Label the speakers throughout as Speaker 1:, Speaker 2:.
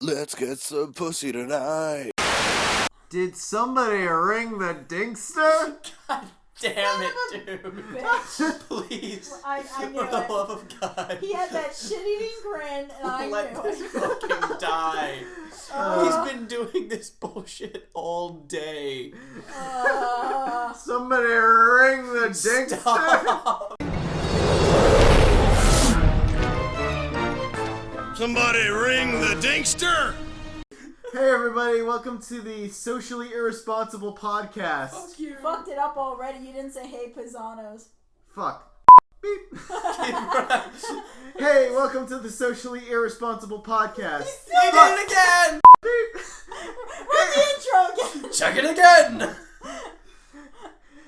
Speaker 1: Let's get some pussy tonight.
Speaker 2: Did somebody ring the DINKSTER?
Speaker 3: God damn it, dude. Please.
Speaker 4: I knew
Speaker 3: For the
Speaker 4: it.
Speaker 3: love of God.
Speaker 4: He had that shit-eating grin, and I
Speaker 3: Let
Speaker 4: knew
Speaker 3: this
Speaker 4: it.
Speaker 3: fucking die. He's been doing this bullshit all day.
Speaker 2: Somebody ring the DINKSTER?
Speaker 3: Stop.
Speaker 1: Somebody ring the DINKSTER!
Speaker 2: Hey everybody, welcome to the Socially Irresponsible Podcast.
Speaker 3: Fuck you.
Speaker 4: Fucked it up already. You didn't say hey, Paisanos.
Speaker 2: Fuck. Beep. Hey, welcome to the Socially Irresponsible Podcast.
Speaker 3: You did it again!
Speaker 2: Beep.
Speaker 4: Run the intro again.
Speaker 3: Check it again!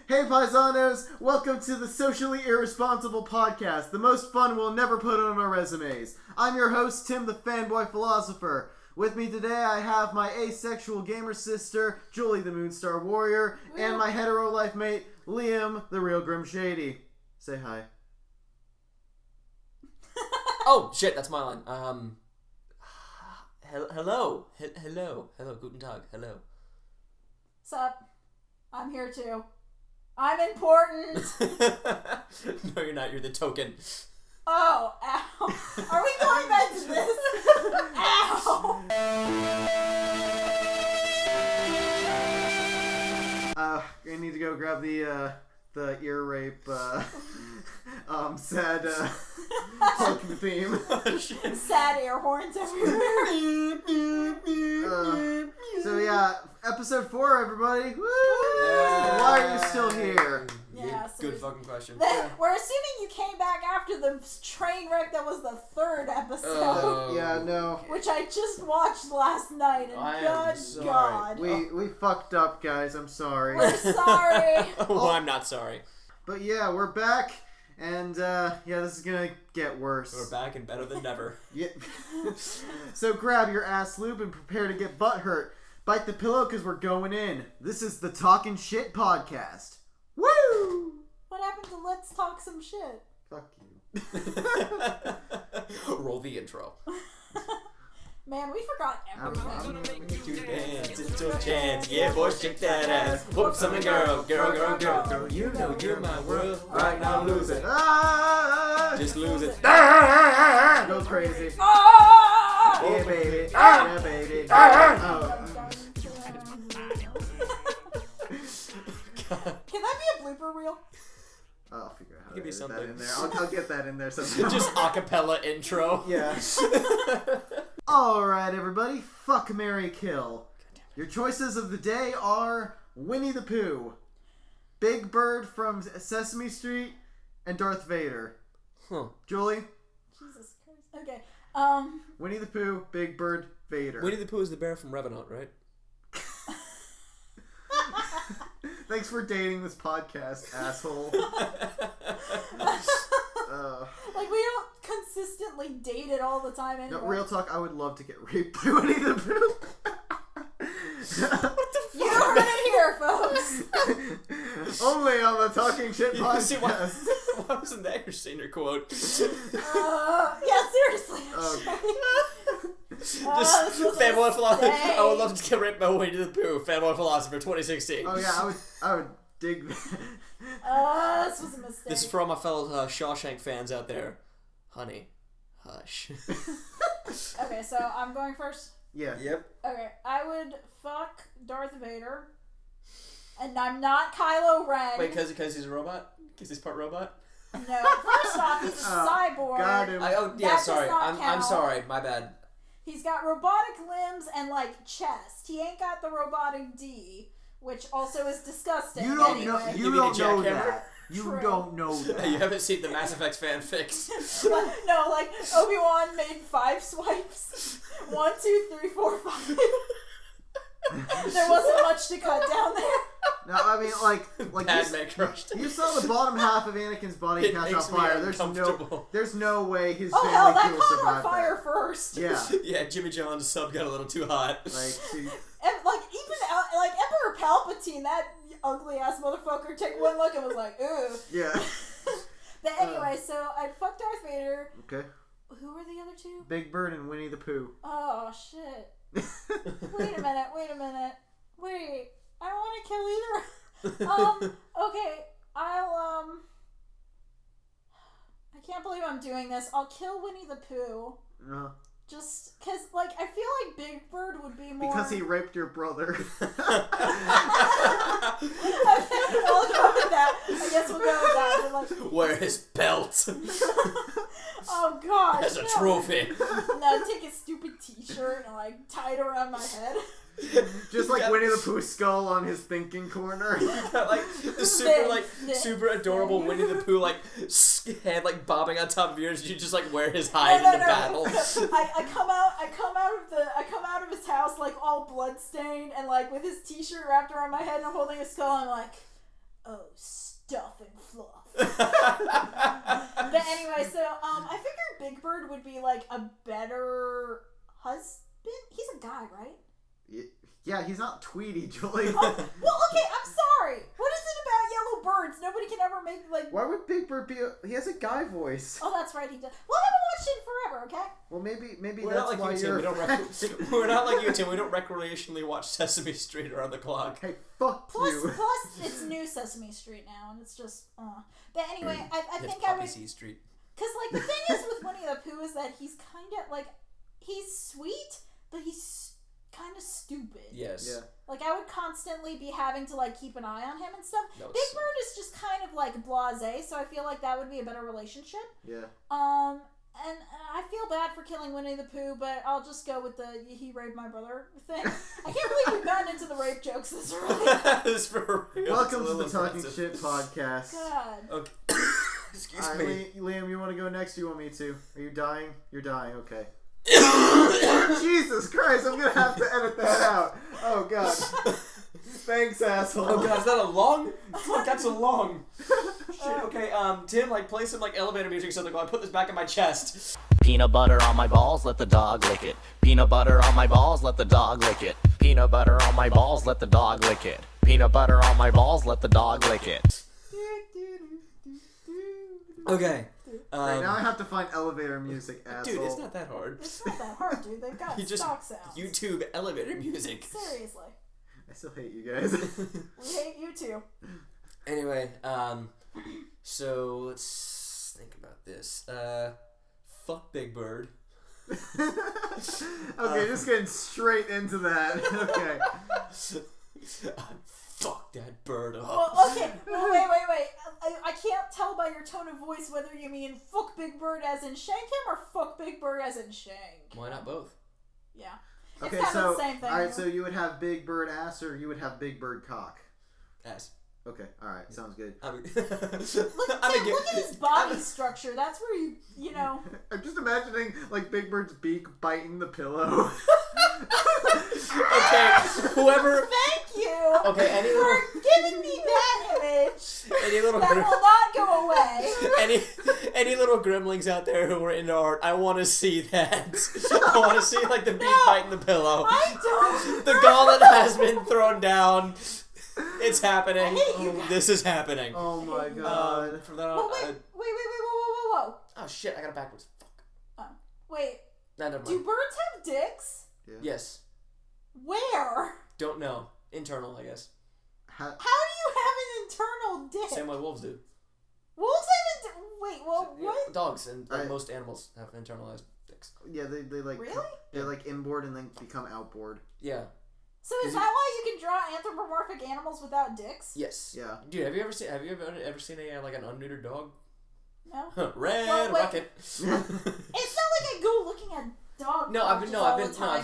Speaker 2: Hey paisanos, welcome to the Socially Irresponsible Podcast, the most fun we'll never put on our resumes. I'm your host, Tim the Fanboy Philosopher. With me today I have my asexual gamer sister, Julie the Moonstar Warrior, and my hetero life mate, Liam the Real Grim Shady. Say hi.
Speaker 3: Oh, shit, that's my line. Hello. Hello, guten Tag, hello.
Speaker 4: Sup? I'm here too. I'm important.
Speaker 3: No, you're not, you're the token.
Speaker 4: Oh, ow. Are we going back to this? Ow.
Speaker 2: I need to go grab the ear rape, sad, Hulk theme.
Speaker 3: Oh, shit.
Speaker 4: Sad air horns everywhere.
Speaker 2: So yeah, episode 4, everybody. Woo!
Speaker 3: Yeah.
Speaker 2: Why are you still here?
Speaker 4: Yeah, so
Speaker 3: Good fucking question.
Speaker 4: we're assuming you came back after the train wreck that was the 3rd episode.
Speaker 2: Yeah, no.
Speaker 4: Which I just watched last night, and
Speaker 3: I am
Speaker 4: God,
Speaker 3: sorry.
Speaker 4: God.
Speaker 2: We fucked up, guys. I'm sorry.
Speaker 4: We're sorry.
Speaker 3: Oh, I'm not sorry.
Speaker 2: But yeah, we're back, and yeah, this is gonna get worse.
Speaker 3: We're back and better than never.
Speaker 2: Yeah. So grab your ass lube and prepare to get butt hurt. Bite the pillow because we're going in. This is the Talking Shit Podcast. Woo!
Speaker 4: What happened to Let's Talk Some Shit?
Speaker 2: Fuck you.
Speaker 3: Roll the intro.
Speaker 4: Man, we forgot everything.
Speaker 3: Two dance, it's your chance. Yeah, boys, shake that ass. Whoop, some girl. You know you're my world. Right now, lose it.
Speaker 2: Ah!
Speaker 3: Just lose it.
Speaker 2: Go crazy.
Speaker 4: Oh!
Speaker 2: Yeah, baby. Yeah, baby. Oh.
Speaker 4: Can that be a blooper reel?
Speaker 2: I'll figure out how
Speaker 3: Give
Speaker 2: to
Speaker 3: me
Speaker 2: edit that
Speaker 3: something.
Speaker 2: in there. I'll get that in there sometime.
Speaker 3: Just acapella intro.
Speaker 2: Yeah. Alright, everybody. Fuck, marry, kill. Your choices of the day are Winnie the Pooh, Big Bird from Sesame Street, and Darth Vader.
Speaker 3: Huh.
Speaker 2: Julie?
Speaker 4: Jesus Christ. Okay.
Speaker 2: Winnie the Pooh, Big Bird, Vader.
Speaker 3: Winnie the Pooh is the bear from Revenant, right?
Speaker 2: Thanks for dating this podcast, asshole.
Speaker 4: Like, we don't consistently date it all the time anymore.
Speaker 2: No, real talk, I would love to get raped by Winnie the Pooh.
Speaker 4: You heard it here, folks.
Speaker 2: Only on the Talking Shit
Speaker 3: Yeah, see,
Speaker 2: Podcast.
Speaker 3: why wasn't that your senior quote?
Speaker 4: Yeah, seriously.
Speaker 3: Just
Speaker 4: this was a
Speaker 3: fanboy philosopher.
Speaker 4: mistake.
Speaker 3: I would love to get raped by Winnie the Pooh. Fanboy philosopher 2016.
Speaker 2: Oh yeah, I would dig that.
Speaker 4: This was a mistake.
Speaker 3: This is for all my fellow Shawshank fans out there. Honey, hush.
Speaker 4: Okay, so I'm going first.
Speaker 2: Yeah.
Speaker 3: Yep.
Speaker 4: Okay, I would fuck Darth Vader. And I'm not Kylo Ren.
Speaker 3: Wait, because he's a robot? Because he's part robot?
Speaker 4: No, first off, he's a cyborg.
Speaker 2: Got him.
Speaker 3: Yeah,
Speaker 4: That
Speaker 3: sorry.
Speaker 4: does not
Speaker 3: I'm
Speaker 4: count.
Speaker 3: sorry. My bad.
Speaker 4: He's got robotic limbs and, like, chest. He ain't got the robotic D, which also is disgusting.
Speaker 2: You don't
Speaker 4: anyway.
Speaker 2: know.
Speaker 3: You
Speaker 2: You
Speaker 3: mean a
Speaker 2: don't know
Speaker 3: jackhammer?
Speaker 2: that. You
Speaker 4: True.
Speaker 2: don't know
Speaker 3: You
Speaker 2: that.
Speaker 3: haven't seen the Mass Effect fanfics.
Speaker 4: No, like, Obi-Wan made 5 swipes. 1, 2, 3, 4, 5. There wasn't much to cut down there.
Speaker 2: No, I mean like
Speaker 3: Padme crushed.
Speaker 2: you saw the bottom half of Anakin's body
Speaker 3: It
Speaker 2: catch on
Speaker 3: makes me
Speaker 2: fire.
Speaker 3: uncomfortable.
Speaker 2: There's no way his
Speaker 4: Oh, hell, that
Speaker 2: family will
Speaker 4: caught on
Speaker 2: survive
Speaker 4: fire
Speaker 2: that.
Speaker 4: first.
Speaker 2: Yeah.
Speaker 3: Yeah, Jimmy John's sub got a little too hot.
Speaker 2: Like, see,
Speaker 4: And, like, even, like, Emperor Palpatine, that ugly-ass motherfucker, took one look and was like, ew.
Speaker 2: yeah.
Speaker 4: But anyway, so I'd fuck Darth Vader,
Speaker 2: Okay.
Speaker 4: Who are the other two?
Speaker 2: Big Bird and Winnie the Pooh.
Speaker 4: Oh shit! Wait a minute. Wait, I don't want to kill either. Okay, I can't believe I'm doing this. I'll kill Winnie the Pooh. Just because, like, I feel like Big Bird would be more...
Speaker 2: Because he raped your brother.
Speaker 4: Okay, we'll go with that. I guess we'll go with that. Like,
Speaker 3: Wear his belt
Speaker 4: oh, God.
Speaker 3: as a trophy.
Speaker 4: No, take his stupid t-shirt and, like, tie it around my head.
Speaker 2: Just like Winnie the Pooh's skull on his thinking corner.
Speaker 3: Got, like, the super adorable Winnie the Pooh, like, head, like, bobbing on top of yours. You just, like, wear his hide into battle.
Speaker 4: I come out of his house, like, all bloodstained and, like, with his t-shirt wrapped around my head and I'm holding his skull and I'm like, oh, stuff and fluff. But anyway, so, I figured Big Bird would be, like, a better husband. He's a guy, right?
Speaker 2: Yeah, he's not Tweety, Julie.
Speaker 4: Oh, well, okay, I'm sorry. What is it about yellow birds? Nobody can ever make, like...
Speaker 2: Why would Big Bird be he has a guy voice.
Speaker 4: Oh, that's right, he does. Well, I haven't watched it forever, okay?
Speaker 2: Well, maybe
Speaker 3: We're
Speaker 2: that's
Speaker 3: not like
Speaker 2: why
Speaker 3: you, Tim.
Speaker 2: you're...
Speaker 3: We're not like you, Tim. We don't recreationally watch Sesame Street around the clock.
Speaker 2: Hey, fuck you.
Speaker 4: Plus, it's new Sesame Street now, and it's just, But anyway, I think I would...
Speaker 3: C Street.
Speaker 4: Because, like, the thing is with Winnie the Pooh is that he's kind of, like, he's sweet, but he's kind of stupid.
Speaker 3: Yes.
Speaker 2: Yeah.
Speaker 4: Like, I would constantly be having to, like, keep an eye on him and stuff.
Speaker 3: No,
Speaker 4: Big Bird is just kind of, like, blasé, so I feel like that would be a better relationship.
Speaker 2: Yeah.
Speaker 4: And I feel bad for killing Winnie the Pooh, but I'll just go with the he raped my brother thing. I can't believe we've gotten into the rape jokes this early.
Speaker 3: It's for real.
Speaker 2: Welcome to the Talking Shit podcast.
Speaker 4: God.
Speaker 3: Okay. Excuse
Speaker 2: All
Speaker 3: me.
Speaker 2: right, Liam, you want to go next? Or you want me to? Are you dying? You're dying. Okay. Jesus Christ! I'm gonna have to edit that out. Oh God. Thanks, asshole.
Speaker 3: Oh God, is that a long? Fuck, that's a long. Shit. Okay. Tim, like, play some like elevator music or something while I put this back in my chest.
Speaker 5: Peanut butter on my balls, let the dog lick it. Peanut butter on my balls, let the dog lick it. Peanut butter on my balls, let the dog lick it. Peanut butter on my balls, let the dog lick it.
Speaker 3: Okay.
Speaker 2: Right, now I have to find elevator music, asshole.
Speaker 3: Dude, it's not that hard.
Speaker 4: It's not that hard, dude. They've got
Speaker 3: You just
Speaker 4: stock sounds.
Speaker 3: YouTube elevator music.
Speaker 4: Seriously.
Speaker 2: I still hate you guys.
Speaker 4: We hate you too.
Speaker 3: Anyway, so let's think about this. Fuck Big Bird.
Speaker 2: Okay, just getting straight into that. Okay.
Speaker 3: Fuck that bird up.
Speaker 4: Well, okay. Well, wait. I can't tell by your tone of voice whether you mean fuck Big Bird as in shank him or fuck Big Bird as in shank.
Speaker 3: Why not both?
Speaker 4: Yeah.
Speaker 2: Okay,
Speaker 4: it's kind
Speaker 2: so
Speaker 4: of the same thing.
Speaker 2: alright, so you would have Big Bird ass or you would have Big Bird cock?
Speaker 3: Ass.
Speaker 2: Okay, alright, sounds good.
Speaker 4: Look at his body structure. That's where you know.
Speaker 2: I'm just imagining like Big Bird's beak biting the pillow.
Speaker 3: Okay, whoever.
Speaker 4: Thank you.
Speaker 3: Okay, any
Speaker 4: for
Speaker 3: little.
Speaker 4: giving me that image.
Speaker 3: Any little.
Speaker 4: That will not go away.
Speaker 3: Any little gremlings out there who are into art, I want to see that. I want to see like the beak biting the pillow.
Speaker 4: I don't.
Speaker 3: The gauntlet has been thrown down. It's happening.
Speaker 4: I hate you guys.
Speaker 3: This is happening.
Speaker 2: Oh my God.
Speaker 3: From then on,
Speaker 4: Well, wait, whoa.
Speaker 3: oh shit! I got it backwards. Fuck.
Speaker 4: Wait.
Speaker 3: Nah, never
Speaker 4: Do
Speaker 3: mind.
Speaker 4: birds have dicks?
Speaker 2: Yeah.
Speaker 3: Yes.
Speaker 4: Where?
Speaker 3: Don't know. Internal, I guess.
Speaker 4: How do you have an internal dick?
Speaker 3: Same way wolves do.
Speaker 4: Wolves have wait, well,
Speaker 3: Yeah,
Speaker 4: what?
Speaker 3: dogs and like, most animals have internalized dicks.
Speaker 2: Yeah, they like
Speaker 4: Really?
Speaker 2: They're like inboard and then become outboard.
Speaker 3: Yeah.
Speaker 4: So is that why you can draw anthropomorphic animals without dicks?
Speaker 3: Yes.
Speaker 2: Yeah.
Speaker 3: Dude, have you ever seen a like an unneutered dog?
Speaker 4: No.
Speaker 3: Red
Speaker 4: Well, wait.
Speaker 3: Rocket.
Speaker 4: It's not like I go looking at dog.
Speaker 3: I've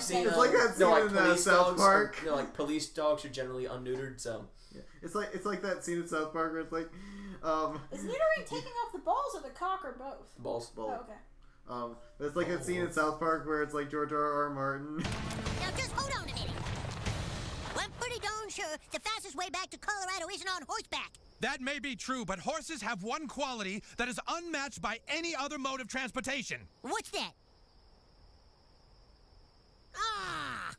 Speaker 3: seen.
Speaker 2: It's like that scene in
Speaker 3: police
Speaker 2: South
Speaker 3: dogs.
Speaker 2: Park.
Speaker 3: Like police dogs are generally unneutered, so.
Speaker 2: Yeah. It's like that scene in South Park where it's like,
Speaker 4: Is neutering taking off the balls or the cock or both?
Speaker 3: Balls.
Speaker 2: well,
Speaker 4: Oh, okay.
Speaker 2: there's like a scene in South Park where it's like George R.R. Martin.
Speaker 6: Now just hold on a minute. I'm pretty darn sure the fastest way back to Colorado isn't on horseback.
Speaker 7: That may be true, but horses have one quality that is unmatched by any other mode of transportation.
Speaker 6: What's that? Ah!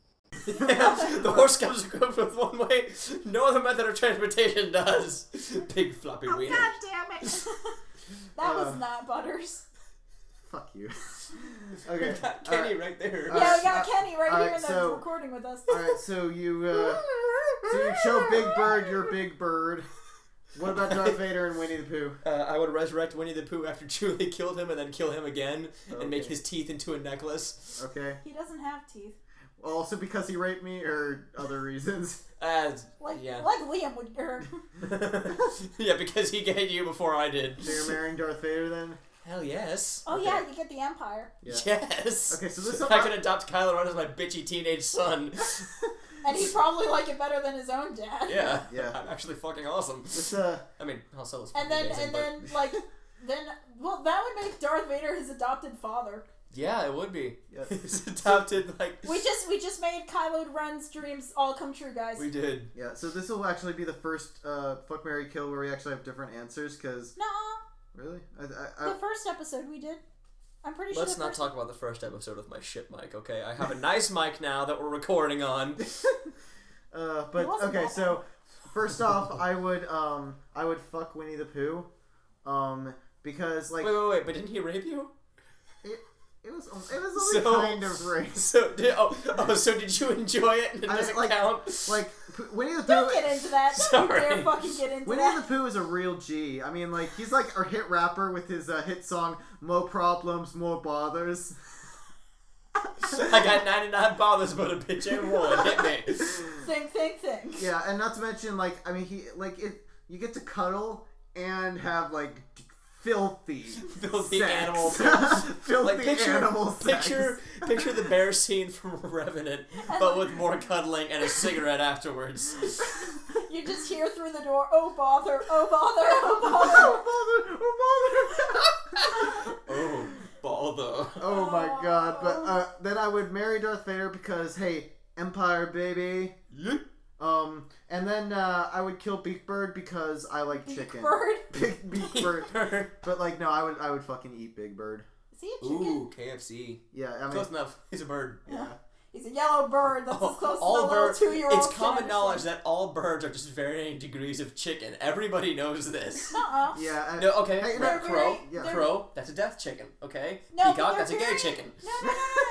Speaker 3: The horse comes equipped with one way, no other method of transportation does. Big floppy wiener.
Speaker 4: God damn it! That was not Butters.
Speaker 2: Fuck you. Okay.
Speaker 3: We got Kenny right there.
Speaker 4: Yeah, we got Kenny right here in the
Speaker 2: so-
Speaker 4: recording with us.
Speaker 2: Alright, so you show Big Bird your Big Bird. What about Darth Vader and Winnie the Pooh?
Speaker 3: I would resurrect Winnie the Pooh after Julie killed him and then kill him again and make
Speaker 2: Okay.
Speaker 3: his teeth into a necklace.
Speaker 2: Okay.
Speaker 4: He doesn't have teeth.
Speaker 2: Also because he raped me, or other reasons?
Speaker 4: Like Liam would.
Speaker 3: Yeah, because he gave you before I did.
Speaker 2: So you're marrying Darth Vader then?
Speaker 3: Hell yes.
Speaker 4: Oh yeah, you get the Empire.
Speaker 2: Yeah.
Speaker 3: Yes.
Speaker 2: Okay, so this
Speaker 3: I can adopt Kylo Ren as my bitchy teenage son.
Speaker 4: And he'd probably like it better than his own dad.
Speaker 3: Yeah.
Speaker 2: Yeah.
Speaker 3: I'm actually fucking awesome.
Speaker 2: this
Speaker 3: I mean, Han Solo's fucking
Speaker 4: And
Speaker 3: amazing,
Speaker 4: then well, that would make Darth Vader his adopted father.
Speaker 3: yeah, it would be.
Speaker 2: Yeah.
Speaker 3: He's adopted, like...
Speaker 4: We just made Kylo Ren's dreams all come true, guys.
Speaker 3: We did.
Speaker 2: Yeah, so this will actually be the first Fuck, Marry, Kill where we actually have different answers, because...
Speaker 4: Nuh-uh.
Speaker 2: Really?
Speaker 4: The first episode we did. I'm pretty sure.
Speaker 3: Let's not talk about the first episode with my shit mic, okay? I have a nice mic now that we're recording on.
Speaker 2: But
Speaker 4: wasn't
Speaker 2: okay,
Speaker 4: that
Speaker 2: so first off, I would fuck Winnie the Pooh, because like
Speaker 3: Wait, but didn't he rape you?
Speaker 2: it was only
Speaker 3: So-
Speaker 2: kind of rape.
Speaker 3: So did you enjoy it and it doesn't count?
Speaker 2: Like Winnie the Pooh.
Speaker 4: Don't get into that. Don't you
Speaker 3: Sorry.
Speaker 4: dare fucking get into
Speaker 2: Winnie
Speaker 4: that.
Speaker 2: the Pooh is a real G. I mean, like he's like a hit rapper with his hit song "Mo Problems, More Bothers."
Speaker 3: I got 99 bothers, but a bitch ain't one. Hit me.
Speaker 4: Think.
Speaker 2: Yeah, and not to mention, like, I mean, you get to cuddle and have like filthy
Speaker 3: Filthy
Speaker 2: sex.
Speaker 3: animal.
Speaker 2: filthy
Speaker 3: Like
Speaker 2: animal sex.
Speaker 3: picture the bear scene from Revenant, but with more cuddling and a cigarette afterwards.
Speaker 4: You just hear through the door, oh bother, oh bother, oh bother.
Speaker 3: Oh, bother.
Speaker 2: Oh my god! But then I would marry Darth Vader because hey, Empire baby.
Speaker 3: Yeet.
Speaker 2: And then I would kill Beak Bird because I like chicken.
Speaker 4: Bird.
Speaker 2: Beak Bird. But like no, I would fucking eat Big Bird.
Speaker 4: Is he a chicken?
Speaker 3: Ooh, KFC.
Speaker 2: Yeah, I mean,
Speaker 3: Close enough. He's a bird.
Speaker 2: yeah.
Speaker 4: He's a yellow bird. That's as close
Speaker 3: All
Speaker 4: to the little
Speaker 3: birds.
Speaker 4: 2-year-old.
Speaker 3: It's common knowledge that all birds are just varying degrees of chicken. Everybody knows this.
Speaker 4: Uh-uh.
Speaker 2: Yeah.
Speaker 3: No, okay.
Speaker 2: Hey,
Speaker 4: They're
Speaker 3: Crow.
Speaker 4: very-
Speaker 2: yeah.
Speaker 4: they're-
Speaker 3: Crow. That's a death chicken. Okay.
Speaker 4: No, but
Speaker 3: Peacock.
Speaker 4: they're
Speaker 3: That's a gay
Speaker 4: very-
Speaker 3: chicken.
Speaker 4: No.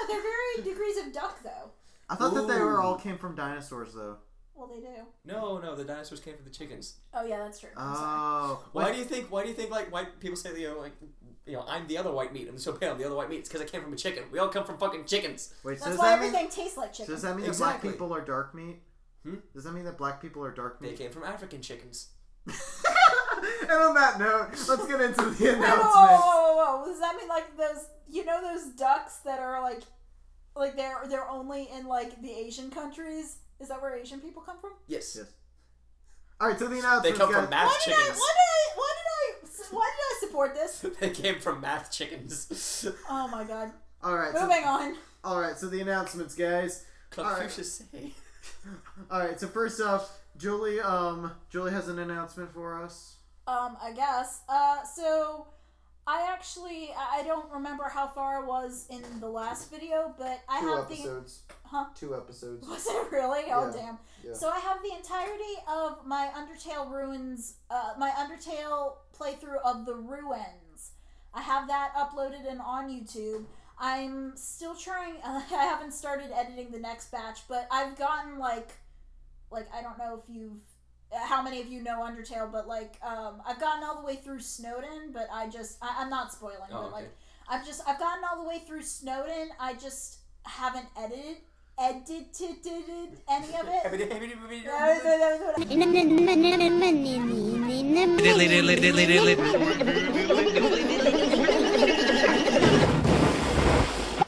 Speaker 4: They're varying degrees of duck, though.
Speaker 2: I thought that they were
Speaker 3: Ooh.
Speaker 2: all came from dinosaurs though.
Speaker 4: Well, they do.
Speaker 3: No. The dinosaurs came from the chickens.
Speaker 4: Oh yeah, that's true. I'm sorry.
Speaker 2: Oh.
Speaker 3: Why do you think like white people say I'm the other white meat. I'm so pale. I'm the other white meat. It's because I came from a chicken. We all come from fucking chickens.
Speaker 2: Wait, so
Speaker 4: That's
Speaker 2: does
Speaker 4: why
Speaker 2: that mean?
Speaker 4: everything tastes like
Speaker 2: So
Speaker 4: chicken.
Speaker 2: does that mean that
Speaker 3: Exactly.
Speaker 2: black people are dark meat?
Speaker 3: Hmm?
Speaker 2: Does that mean that black people are dark
Speaker 3: They
Speaker 2: meat?
Speaker 3: came from African chickens.
Speaker 2: And on that note, let's get into the
Speaker 4: Whoa,
Speaker 2: announcements.
Speaker 4: whoa. Does that mean like those ducks that are like they're only in like the Asian countries? Is that where Asian people come from?
Speaker 3: Yes.
Speaker 2: Yes. All right, so the
Speaker 3: They
Speaker 2: announcements,
Speaker 3: come
Speaker 2: guys.
Speaker 3: from math chickens.
Speaker 4: Why did I support this?
Speaker 3: They came from math chickens.
Speaker 4: Oh my god.
Speaker 2: All right,
Speaker 4: Moving on.
Speaker 2: all right. So the announcements, guys.
Speaker 3: Confucius say.
Speaker 2: All right. So first off, Julie has an announcement for us.
Speaker 4: I guess. So I don't remember how far I was in the last video, but I have Huh?
Speaker 2: 2 episodes.
Speaker 4: Was it really? Oh
Speaker 2: Yeah.
Speaker 4: damn.
Speaker 2: Yeah.
Speaker 4: So I have the entirety of my Undertale Ruins, my Undertale playthrough of the Ruins. I have that uploaded and on YouTube. I'm still trying, I haven't started editing the next batch, but I've gotten like I don't know if how many of you know Undertale, but I've gotten all the way through Snowden, but I'm not spoiling,
Speaker 3: Oh,
Speaker 4: but
Speaker 3: okay.
Speaker 4: I've gotten all the way through Snowden, I just haven't edited any of it.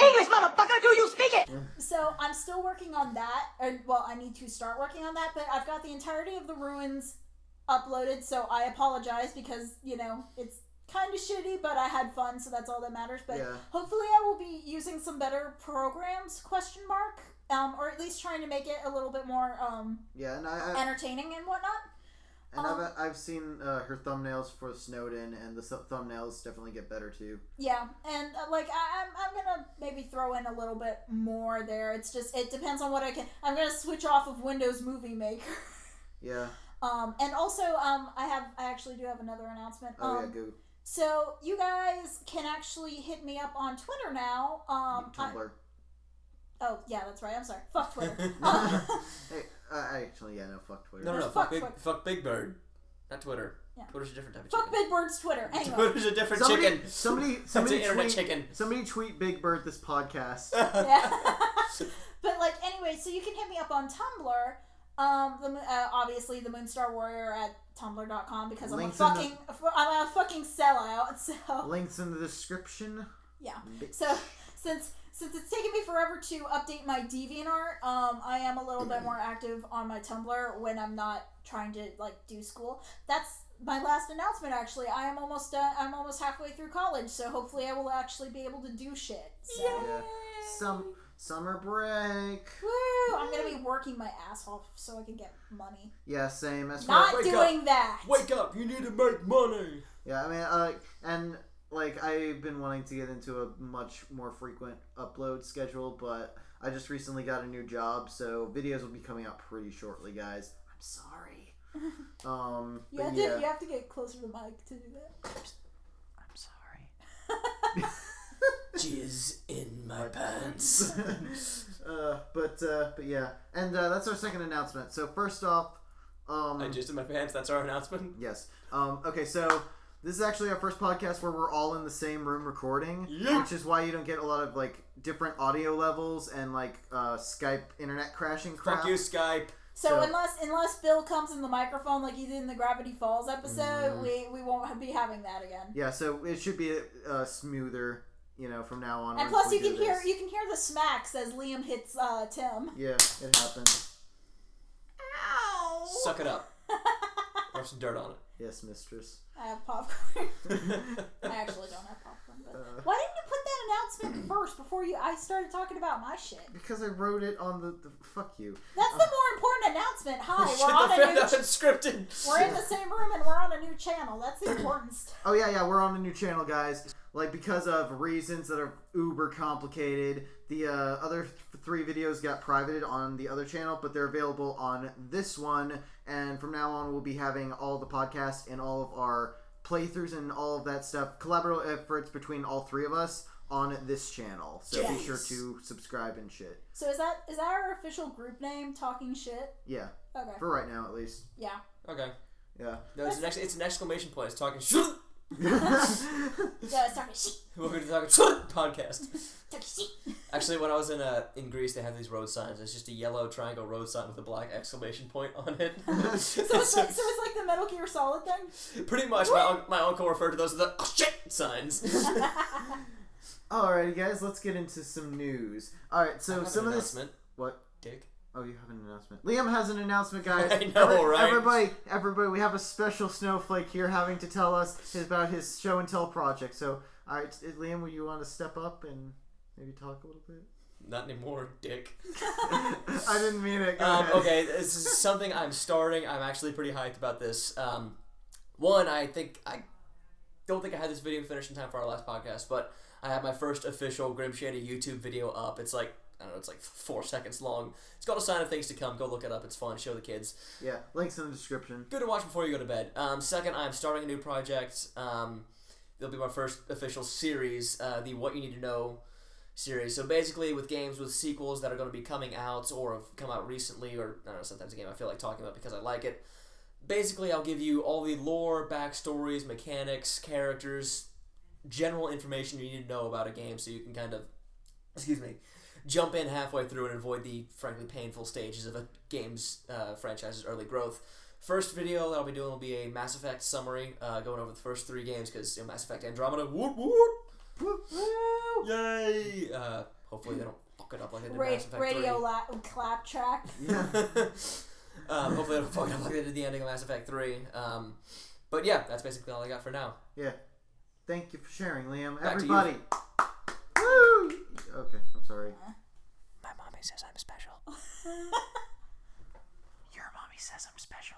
Speaker 6: English, motherfucker, do you speak it?
Speaker 4: So I'm still working on that, well, I need to start working on that, but I've got the entirety of the Ruins uploaded, so I apologize because, it's kind of shitty, but I had fun, so that's all that matters. But
Speaker 2: Yeah.
Speaker 4: hopefully I will be using some better programs, ? Or at least trying to make it a little bit more
Speaker 2: Yeah, and I
Speaker 4: entertaining and whatnot.
Speaker 2: and I've seen her thumbnails for Snowden, and the thumbnails definitely get better too.
Speaker 4: Yeah, and I'm gonna maybe throw in a little bit more there. It's just, it depends on what I can. I'm gonna switch off of Windows Movie Maker.
Speaker 2: Yeah.
Speaker 4: And also I actually do have another announcement.
Speaker 2: Oh yeah, go.
Speaker 4: So you guys can actually hit me up on Twitter now.
Speaker 2: Tumblr.
Speaker 4: Oh, yeah, that's right. I'm sorry. Fuck Twitter.
Speaker 2: Hey, actually, yeah, no, fuck Twitter.
Speaker 3: No,
Speaker 4: Fuck
Speaker 3: fuck Big Bird. Not Twitter.
Speaker 4: Yeah.
Speaker 3: Twitter's a different type of
Speaker 4: Fuck
Speaker 3: chicken.
Speaker 4: Big Bird's Twitter. Anyway.
Speaker 3: Twitter's a different chicken.
Speaker 2: Somebody
Speaker 3: That's an internet
Speaker 2: tweet,
Speaker 3: chicken.
Speaker 2: Somebody tweet Big Bird this podcast.
Speaker 4: Yeah. But like, anyway, so you can hit me up on Tumblr. Obviously the Moonstar Warrior at tumblr.com because I'm a fucking sellout. So
Speaker 2: Links in the description.
Speaker 4: yeah. So since it's taken me forever to update my DeviantArt, I am a little bit more active on my Tumblr when I'm not trying to like do school. That's my last announcement. Actually, I am almost I'm almost halfway through college, so hopefully I will actually be able to do shit. So.
Speaker 2: Yeah. Summer break.
Speaker 4: Woo! I'm gonna be working my ass off so I can get money.
Speaker 2: Yeah, same. As
Speaker 4: Not
Speaker 2: far
Speaker 4: doing that.
Speaker 3: Wake up! You need to make money.
Speaker 2: Yeah, I mean, and like I've been wanting to get into a much more frequent upload schedule, but I just recently got a new job, so videos will be coming out pretty shortly, guys. I'm sorry.
Speaker 4: You have to get closer to the mic to do that.
Speaker 2: I'm sorry.
Speaker 3: Jizz in my pants.
Speaker 2: But yeah, and that's our second announcement. So first off,
Speaker 3: I jizzed in my pants. That's our announcement.
Speaker 2: Yes. Okay, so this is actually our first podcast where we're all in the same room recording, which is why you don't get a lot of like different audio levels and like Skype internet crashing crap.
Speaker 3: Fuck you, Skype.
Speaker 4: So unless Bill comes in the microphone like he did in the Gravity Falls episode, we won't be having that again.
Speaker 2: Yeah, so it should be smoother, from now on.
Speaker 4: And plus, you can hear the smacks as Liam hits Tim.
Speaker 2: Yeah, it happens.
Speaker 4: Ow!
Speaker 3: Suck it up. Rub some dirt on it.
Speaker 2: Yes, mistress.
Speaker 4: I have popcorn. I actually don't have popcorn. But why didn't you put that announcement first before I started talking about my shit?
Speaker 2: Because I wrote it on the fuck you.
Speaker 4: That's the more important announcement. Hi, we're in the same room and we're on a new channel. That's the important stuff.
Speaker 2: Oh yeah, we're on a new channel, guys. Like, because of reasons that are uber complicated, the other 3 videos got privated on the other channel, but they're available on this one. And from now on, we'll be having all the podcasts and all of our playthroughs and all of that stuff, collaborative efforts between all 3 of us on this channel. So be sure to subscribe and shit.
Speaker 4: So is that our official group name, Talking Shit?
Speaker 2: Yeah.
Speaker 4: Okay.
Speaker 2: For right now, at least.
Speaker 4: Yeah.
Speaker 3: Okay.
Speaker 2: Yeah.
Speaker 3: No, it's an exclamation point. It's talking shit.
Speaker 4: Yeah, it's Talking Shit.
Speaker 3: Welcome to the Talking Shit podcast.
Speaker 4: Talking Shit.
Speaker 3: Actually, when I was in Greece, they have these road signs. It's just a yellow triangle road sign with a black exclamation point on it.
Speaker 4: So it's like the Metal Gear Solid thing?
Speaker 3: Pretty much. My uncle referred to those as the shit signs.
Speaker 2: Alrighty, guys, let's get into some news. Alright, so some of this... What?
Speaker 3: Dick.
Speaker 2: Oh, you have an announcement. Liam has an announcement, guys.
Speaker 3: I know, right?
Speaker 2: Everybody, we have a special snowflake here having to tell us about his show and tell project. So, alright, Liam, will you want to step up and maybe talk a little bit?
Speaker 3: Not anymore, dick.
Speaker 2: I didn't mean it. Go ahead.
Speaker 3: Okay, this is something I'm starting. I'm actually pretty hyped about this. One, I don't think I had this video finished in time for our last podcast, but I have my first official Grim Shady YouTube video up. It's like, I don't know, it's like 4 seconds long. It's called A Sign of Things to Come. Go look it up. It's fun. Show the kids.
Speaker 2: Yeah, links in the description.
Speaker 3: Good to watch before you go to bed. Second, I'm starting a new project. It'll be my first official series, the What You Need to Know series. So basically with games with sequels that are going to be coming out or have come out recently, or I don't know, sometimes a game I feel like talking about because I like it. Basically, I'll give you all the lore, backstories, mechanics, characters, general information you need to know about a game so you can kind of, jump in halfway through and avoid the, frankly, painful stages of a game's franchise's early growth. First video that I'll be doing will be a Mass Effect summary, going over the first 3 games, because Mass Effect Andromeda, whoop whoop, whoop, whoop, yay! Hopefully they don't fuck it up like they did Mass Effect 3.
Speaker 4: Radio clap track.
Speaker 2: Yeah.
Speaker 3: Hopefully they don't fuck it up like they did the ending of Mass Effect 3. But yeah, that's basically all I got for now.
Speaker 2: Yeah. Thank you for sharing, Liam.
Speaker 3: Back
Speaker 2: Everybody. Woo! Okay, I'm sorry.
Speaker 5: My mommy says I'm special. Your mommy says I'm special.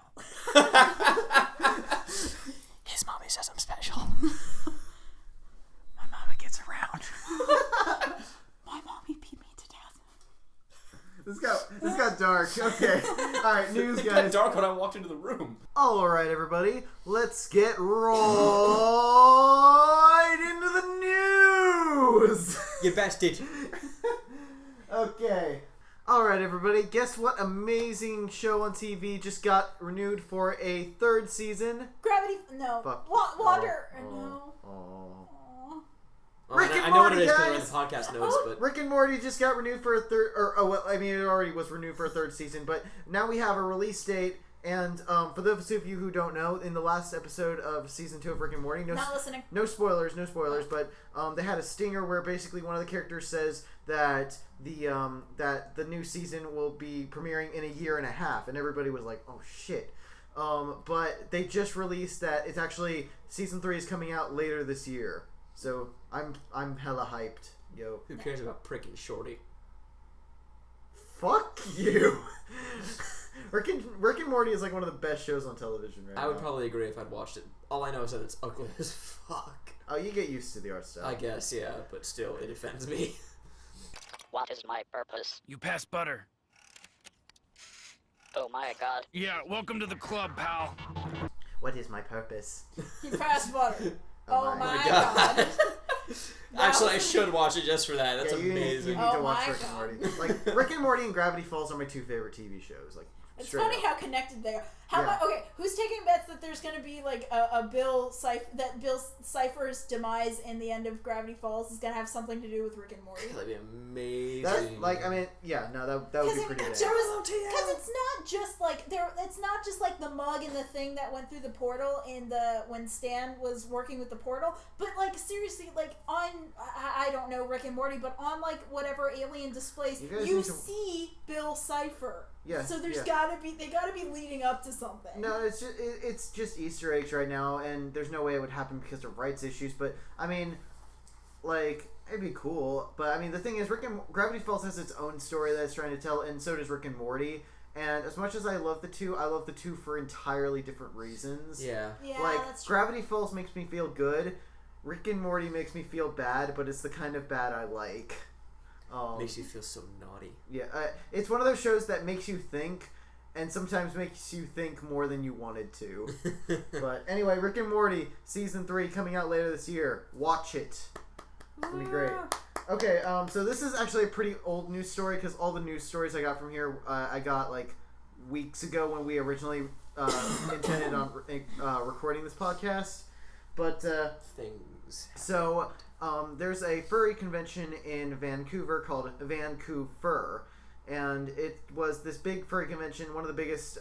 Speaker 5: His mommy says I'm special. My mama gets around.
Speaker 4: My mommy beat me to death.
Speaker 2: This guy, This got dark. Okay. Alright, news,
Speaker 3: It got
Speaker 2: guys.
Speaker 3: dark when I walked into the room.
Speaker 2: Alright, everybody. Let's get right into the news.
Speaker 3: You bastard.
Speaker 2: Okay. Alright, everybody. Guess what amazing show on TV just got renewed for a third season?
Speaker 4: Gravity. No.
Speaker 2: Fuck.
Speaker 4: Wander.
Speaker 2: Oh.
Speaker 4: No.
Speaker 2: Oh.
Speaker 4: Aw.
Speaker 2: Rick and
Speaker 3: I know what
Speaker 2: Morty,
Speaker 3: it is because I read
Speaker 2: guys.
Speaker 3: the podcast notes, but
Speaker 2: Rick and Morty just got renewed for a third, it already was renewed for a third season, but now we have a release date, and for those of you who don't know, in the last episode of season 2 of Rick and Morty,
Speaker 4: Not listening.
Speaker 2: no spoilers, but they had a stinger where basically one of the characters says that the new season will be premiering in a year and a half, and everybody was like, oh shit. But they just released that it's actually season 3 is coming out later this year. So I'm hella hyped, yo.
Speaker 3: who cares about pricking Shorty?
Speaker 2: Fuck you. Rick and Morty is like one of the best shows on television right now.
Speaker 3: I would probably agree if I'd watched it. All I know is that it's ugly as fuck.
Speaker 2: Oh, you get used to the art style.
Speaker 3: I guess, yeah, but still, it offends me.
Speaker 5: What is my purpose?
Speaker 7: You pass butter.
Speaker 5: Oh my god.
Speaker 7: Yeah, welcome to the club, pal.
Speaker 2: What is my purpose?
Speaker 4: You passed butter. Oh my
Speaker 3: my
Speaker 4: god.
Speaker 3: God. Actually, I should watch it just for that. That's
Speaker 2: Yeah, you
Speaker 3: amazing.
Speaker 2: need
Speaker 4: Oh
Speaker 2: to watch
Speaker 4: my
Speaker 2: Rick and
Speaker 4: God.
Speaker 2: Morty. Like Rick and Morty and Gravity Falls are my two favorite TV shows. Like
Speaker 4: It's
Speaker 2: straight
Speaker 4: funny
Speaker 2: up.
Speaker 4: how connected they are. How
Speaker 2: Yeah.
Speaker 4: about, okay, who's taking bets that there's going to be like a Bill Cipher's demise in the end of Gravity Falls is going to have something to do with Rick and Morty?
Speaker 3: That'd be amazing.
Speaker 2: That's like, I mean, yeah, no, that would be pretty good.
Speaker 4: Because it's not just like it's not just like the mug and the thing that went through the portal in when Stan was working with the portal, but like seriously, like on I don't know Rick and Morty, but on like whatever alien displays,
Speaker 2: You guys
Speaker 4: you
Speaker 2: need to-
Speaker 4: see Bill Cipher.
Speaker 2: Yeah,
Speaker 4: So there's
Speaker 2: yeah.
Speaker 4: they gotta be leading up to something.
Speaker 2: No, it's just Easter eggs right now, and there's no way it would happen because of rights issues. But I mean, like it'd be cool. But I mean, the thing is, Gravity Falls has its own story that it's trying to tell, and so does Rick and Morty. And as much as I love the two for entirely different reasons.
Speaker 3: Yeah.
Speaker 4: Yeah,
Speaker 2: Like
Speaker 4: that's true.
Speaker 2: Gravity Falls makes me feel good. Rick and Morty makes me feel bad, but it's the kind of bad I like.
Speaker 3: Makes you feel so naughty.
Speaker 2: Yeah, it's one of those shows that makes you think, and sometimes makes you think more than you wanted to. But anyway, Rick and Morty season 3 coming out later this year. Watch it. It's gonna be great. Okay, so this is actually a pretty old news story because all the news stories I got from here I got like weeks ago when we originally intended on recording this podcast. But
Speaker 3: Things.
Speaker 2: so there's a furry convention in Vancouver called Vancoufur, and it was this big furry convention, one of the biggest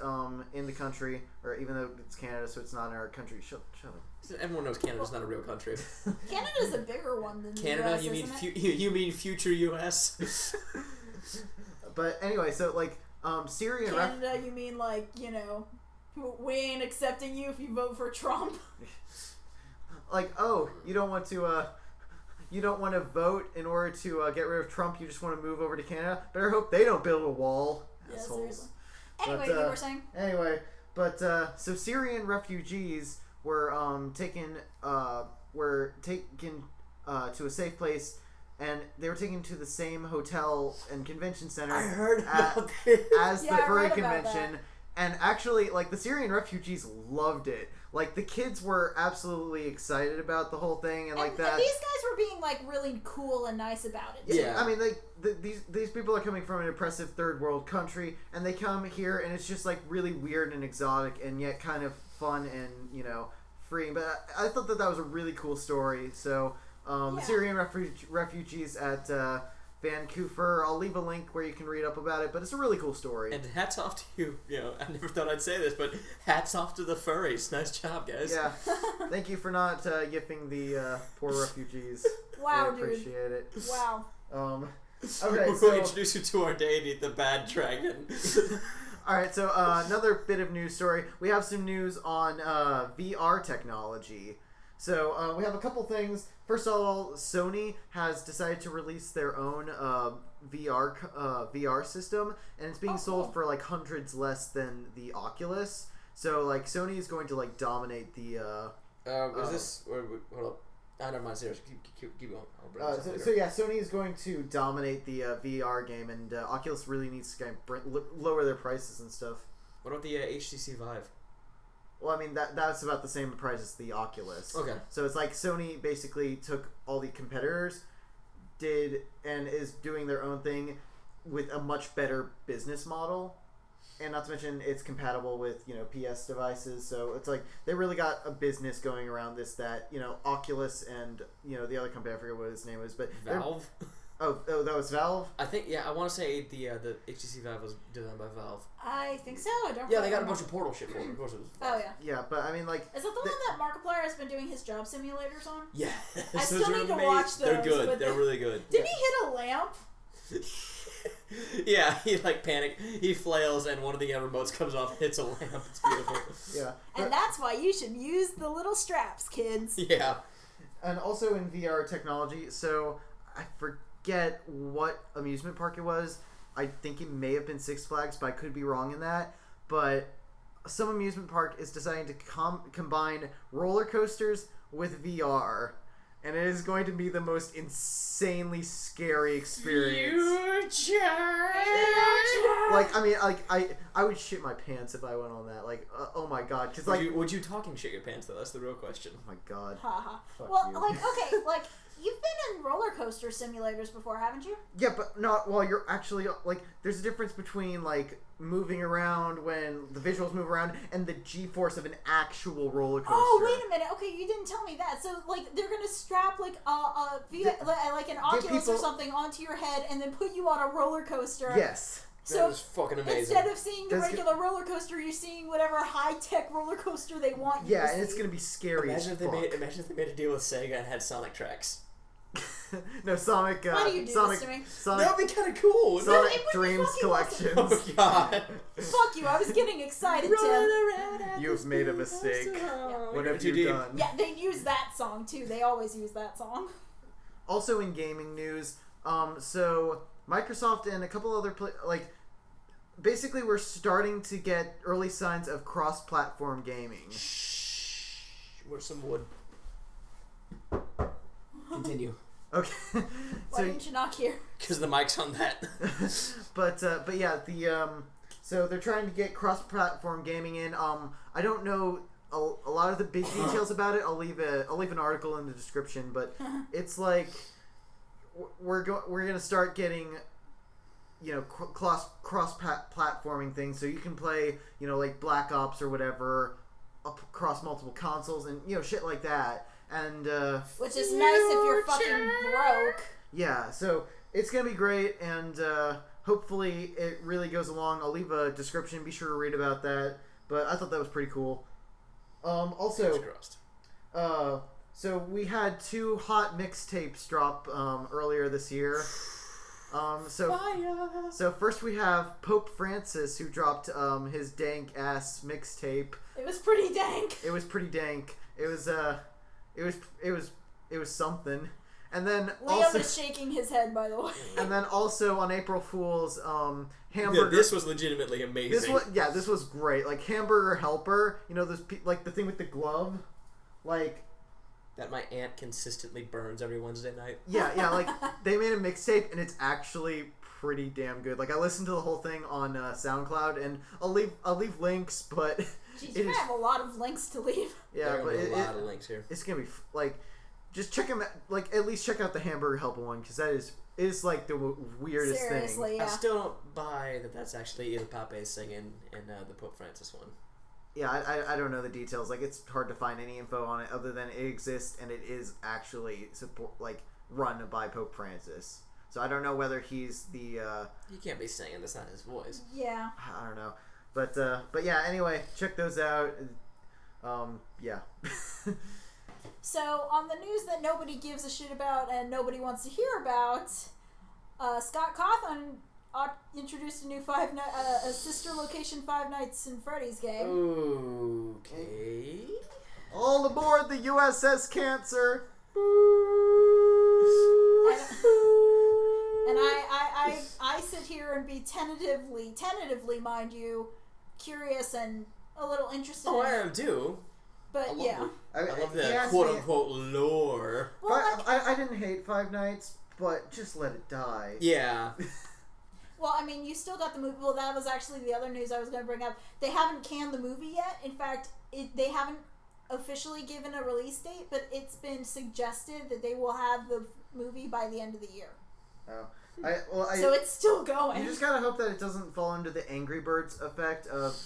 Speaker 2: in the country, or even though it's Canada, so it's not in our country. Shut up.
Speaker 3: Everyone knows Canada's not a real country.
Speaker 4: Canada's a bigger one than
Speaker 3: Canada,
Speaker 4: the US,
Speaker 3: you mean
Speaker 4: isn't it?
Speaker 3: you mean future U.S.
Speaker 2: But anyway, so like Syrian
Speaker 4: Canada, you mean like, we ain't accepting you if you vote for Trump.
Speaker 2: like, oh, you don't want to vote in order to get rid of Trump. You just want to move over to Canada. Better hope they don't build a wall.
Speaker 4: Yeah,
Speaker 2: Assholes.
Speaker 4: seriously. Anyway,
Speaker 2: But,
Speaker 4: you were saying?
Speaker 2: Anyway, but so Syrian refugees were taken to a safe place, and they were taken to the same hotel and convention center.
Speaker 3: I heard about this.
Speaker 2: As
Speaker 4: Yeah,
Speaker 2: the
Speaker 4: I
Speaker 2: furry
Speaker 4: read about
Speaker 2: convention. And actually, like, the Syrian refugees loved it. Like, the kids were absolutely excited about the whole thing, and like that.
Speaker 4: And these guys were being like really cool and nice about it.
Speaker 3: Yeah.
Speaker 2: I mean, like these people are coming from an oppressive third world country, and they come here, and it's just like really weird and exotic, and yet kind of fun and freeing. But I thought that was a really cool story. So Syrian refugees at Vancoufur. I'll leave a link where you can read up about it, but it's a really cool story.
Speaker 3: And hats off to you. I never thought I'd say this, but hats off to the furries. Nice job, guys.
Speaker 2: Yeah, thank you for not yipping the poor refugees.
Speaker 4: Wow,
Speaker 2: I
Speaker 4: dude.
Speaker 2: appreciate it.
Speaker 4: Wow.
Speaker 2: Okay,
Speaker 3: We'll
Speaker 2: so
Speaker 3: introduce you to our deity, the bad dragon.
Speaker 2: all right, so another bit of news story. We have some news on VR technology. So we have a couple things. First of all, Sony has decided to release their own VR system, and it's being sold for like hundreds less than the Oculus. So like Sony is going to like dominate the.
Speaker 3: Is this? Hold up. Never mind, seriously. Keep going. I'll bring this up later.
Speaker 2: So yeah, Sony is going to dominate the VR game, and Oculus really needs to kind of lower their prices and stuff.
Speaker 3: What about the HTC Vive?
Speaker 2: Well, I mean, that's about the same price as the Oculus.
Speaker 3: Okay.
Speaker 2: So it's like Sony basically took all the competitors, and is doing their own thing with a much better business model. And not to mention, it's compatible with, PS devices. So it's like they really got a business going around this that, Oculus and, the other company, I forget what his name was. But
Speaker 3: Valve?
Speaker 2: Oh, that was Valve?
Speaker 3: I think, I want to say the HTC Vive was designed by Valve.
Speaker 4: I think so. I don't.
Speaker 3: Yeah, they got a bunch of Portal shit for it. Of course it was Valve.
Speaker 4: Oh yeah.
Speaker 2: Yeah, but I mean, like...
Speaker 4: Is that the one that Markiplier has been doing his job simulators on?
Speaker 3: Yeah.
Speaker 4: I still need to watch those.
Speaker 3: They're good.
Speaker 4: But
Speaker 3: They're really good.
Speaker 4: Didn't he hit a lamp?
Speaker 3: Yeah, he panic. He flails, and one of the remotes comes off, hits a lamp. It's beautiful.
Speaker 2: Yeah.
Speaker 4: And that's why you should use the little straps, kids.
Speaker 3: Yeah.
Speaker 2: And also in VR technology, so I forget what amusement park it was. I think it may have been Six Flags, but I could be wrong in that. But some amusement park is deciding to combine roller coasters with VR. And it is going to be the most insanely scary experience. Like, I mean, I would shit my pants if I went on that. Like, oh my god. Cause, like,
Speaker 3: would you talking shit your pants, though? That's the real question.
Speaker 2: Oh my god.
Speaker 4: Haha.
Speaker 2: Fuck
Speaker 4: Well,
Speaker 2: you.
Speaker 4: like, okay, like, you've been in roller coaster simulators before, haven't you?
Speaker 2: Yeah, but not while you're actually, like, there's a difference between, like, moving around when the visuals move around and the G-force of an actual roller coaster.
Speaker 4: Oh, wait a minute. Okay, you didn't tell me that. So, like, they're gonna strap, like, like an Oculus or something onto your head and then put you on a roller coaster.
Speaker 2: Yes.
Speaker 4: So
Speaker 3: That is fucking amazing.
Speaker 4: Instead of seeing the regular roller coaster, you're seeing whatever high-tech roller coaster they want you to see.
Speaker 2: And it's gonna be scary
Speaker 3: Imagine
Speaker 2: as
Speaker 3: if
Speaker 2: fuck.
Speaker 3: imagine if they made a deal with Sega and had Sonic tracks.
Speaker 2: No, Sonic.
Speaker 4: Why do you do
Speaker 2: Sonic,
Speaker 4: this to me?
Speaker 2: Sonic,
Speaker 3: That would be kind of cool.
Speaker 2: Sonic
Speaker 4: No, it would be
Speaker 2: Dreams
Speaker 4: fucking
Speaker 2: Collections.
Speaker 3: Oh god.
Speaker 4: Fuck you, I was getting excited, Tim.
Speaker 2: You've made a mistake. What have you done?
Speaker 4: Yeah, they use that song, too. They always use that song.
Speaker 2: Also in gaming news, so Microsoft and a couple other basically we're starting to get early signs of cross-platform gaming.
Speaker 3: Where's some wood? Continue.
Speaker 2: Okay.
Speaker 4: Why didn't you knock here?
Speaker 3: Because the mic's on that.
Speaker 2: but yeah, so they're trying to get cross-platform gaming in. I don't know a lot of the big details about it. I'll leave an article in the description, but it's like we're gonna start getting cross-platforming things, so you can play like Black Ops or whatever across multiple consoles and shit like that. And
Speaker 4: which is nice if you're fucking broke.
Speaker 2: Yeah, so it's gonna be great, and hopefully it really goes along. I'll leave a description. Be sure to read about that. But I thought that was pretty cool. Also, so we had 2 hot mixtapes drop earlier this year. So first we have Pope Francis, who dropped his dank ass mixtape.
Speaker 4: It was pretty dank.
Speaker 2: It was pretty dank. It was something. And then
Speaker 4: Liam is shaking his head, by the way.
Speaker 2: And then also on April Fool's, Hamburger.
Speaker 3: Yeah, this was legitimately amazing.
Speaker 2: This was great. Like Hamburger Helper, those like the thing with the glove, like
Speaker 3: that my aunt consistently burns every Wednesday night.
Speaker 2: Yeah, like they made a mixtape and it's actually pretty damn good. Like I listened to the whole thing on SoundCloud, and I'll leave links, but
Speaker 4: jeez, you have a lot of links to leave.
Speaker 2: Yeah, but
Speaker 3: a lot of links here.
Speaker 2: It's gonna be like, just check them. Like at least check out the Hamburger Helper one, because that is like the weirdest
Speaker 4: Seriously,
Speaker 2: thing.
Speaker 4: Yeah.
Speaker 3: I still don't buy that's actually Il Pape singing in the Pope Francis one.
Speaker 2: Yeah, I don't know the details. Like it's hard to find any info on it other than it exists and it is actually run by Pope Francis. So I don't know whether he's the.
Speaker 3: You can't be singing. That's not his voice.
Speaker 4: Yeah.
Speaker 2: I don't know, but yeah. Anyway, check those out. Yeah.
Speaker 4: So on the news that nobody gives a shit about and nobody wants to hear about, Scott Cawthon introduced a new a sister location Five Nights in Freddy's game.
Speaker 3: Okay.
Speaker 2: All aboard the USS Cancer.
Speaker 4: And I sit here and be tentatively, mind you, curious and a little interested.
Speaker 3: Oh, I am too.
Speaker 4: But yeah.
Speaker 3: I love
Speaker 2: he
Speaker 3: the
Speaker 2: asked
Speaker 3: quote
Speaker 2: me-
Speaker 3: unquote lore.
Speaker 4: Well,
Speaker 2: But I didn't hate Five Nights, but just let it die.
Speaker 3: Yeah.
Speaker 4: Well, I mean, you still got the movie. Well, that was actually the other news I was going to bring up. They haven't canned the movie yet. In fact, they haven't officially given a release date, but it's been suggested that they will have the movie by the end of the year.
Speaker 2: Oh.
Speaker 4: So it's still going.
Speaker 2: You just gotta hope that it doesn't fall into the Angry Birds effect of,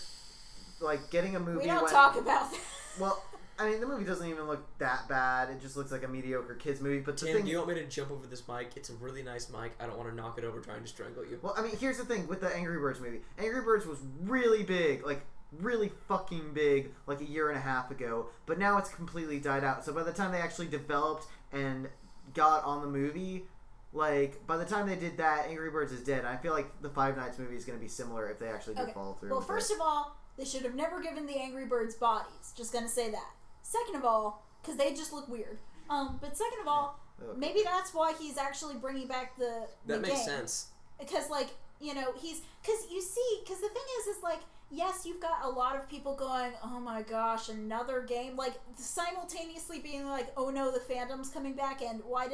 Speaker 2: like, getting a movie.
Speaker 4: We don't talk about that.
Speaker 2: Well, I mean, the movie doesn't even look that bad. It just looks like a mediocre kids movie. But the
Speaker 3: Tim,
Speaker 2: thing,
Speaker 3: do you want me to jump over this mic? It's a really nice mic. I don't want to knock it over trying to strangle you.
Speaker 2: well, I mean, here's the thing with the Angry Birds movie. Angry Birds was really big, like really fucking big, like a year and a half ago. But now it's completely died out. So by the time they actually developed and got on the movie, like by the time they did that, Angry Birds is dead. And I feel like the Five Nights movie is going to be similar if they actually do follow through.
Speaker 4: Well, first of all, they should have never given the Angry Birds bodies. Just gonna say that. Second of all, because they just look weird. But second of all, maybe that's why he's actually bringing back the
Speaker 3: That makes
Speaker 4: game.
Speaker 3: sense.
Speaker 4: Because, like, you know, because the thing is like, yes, you've got a lot of people going, oh my gosh, another game, like, simultaneously being like, oh no, the fandom's coming back, and what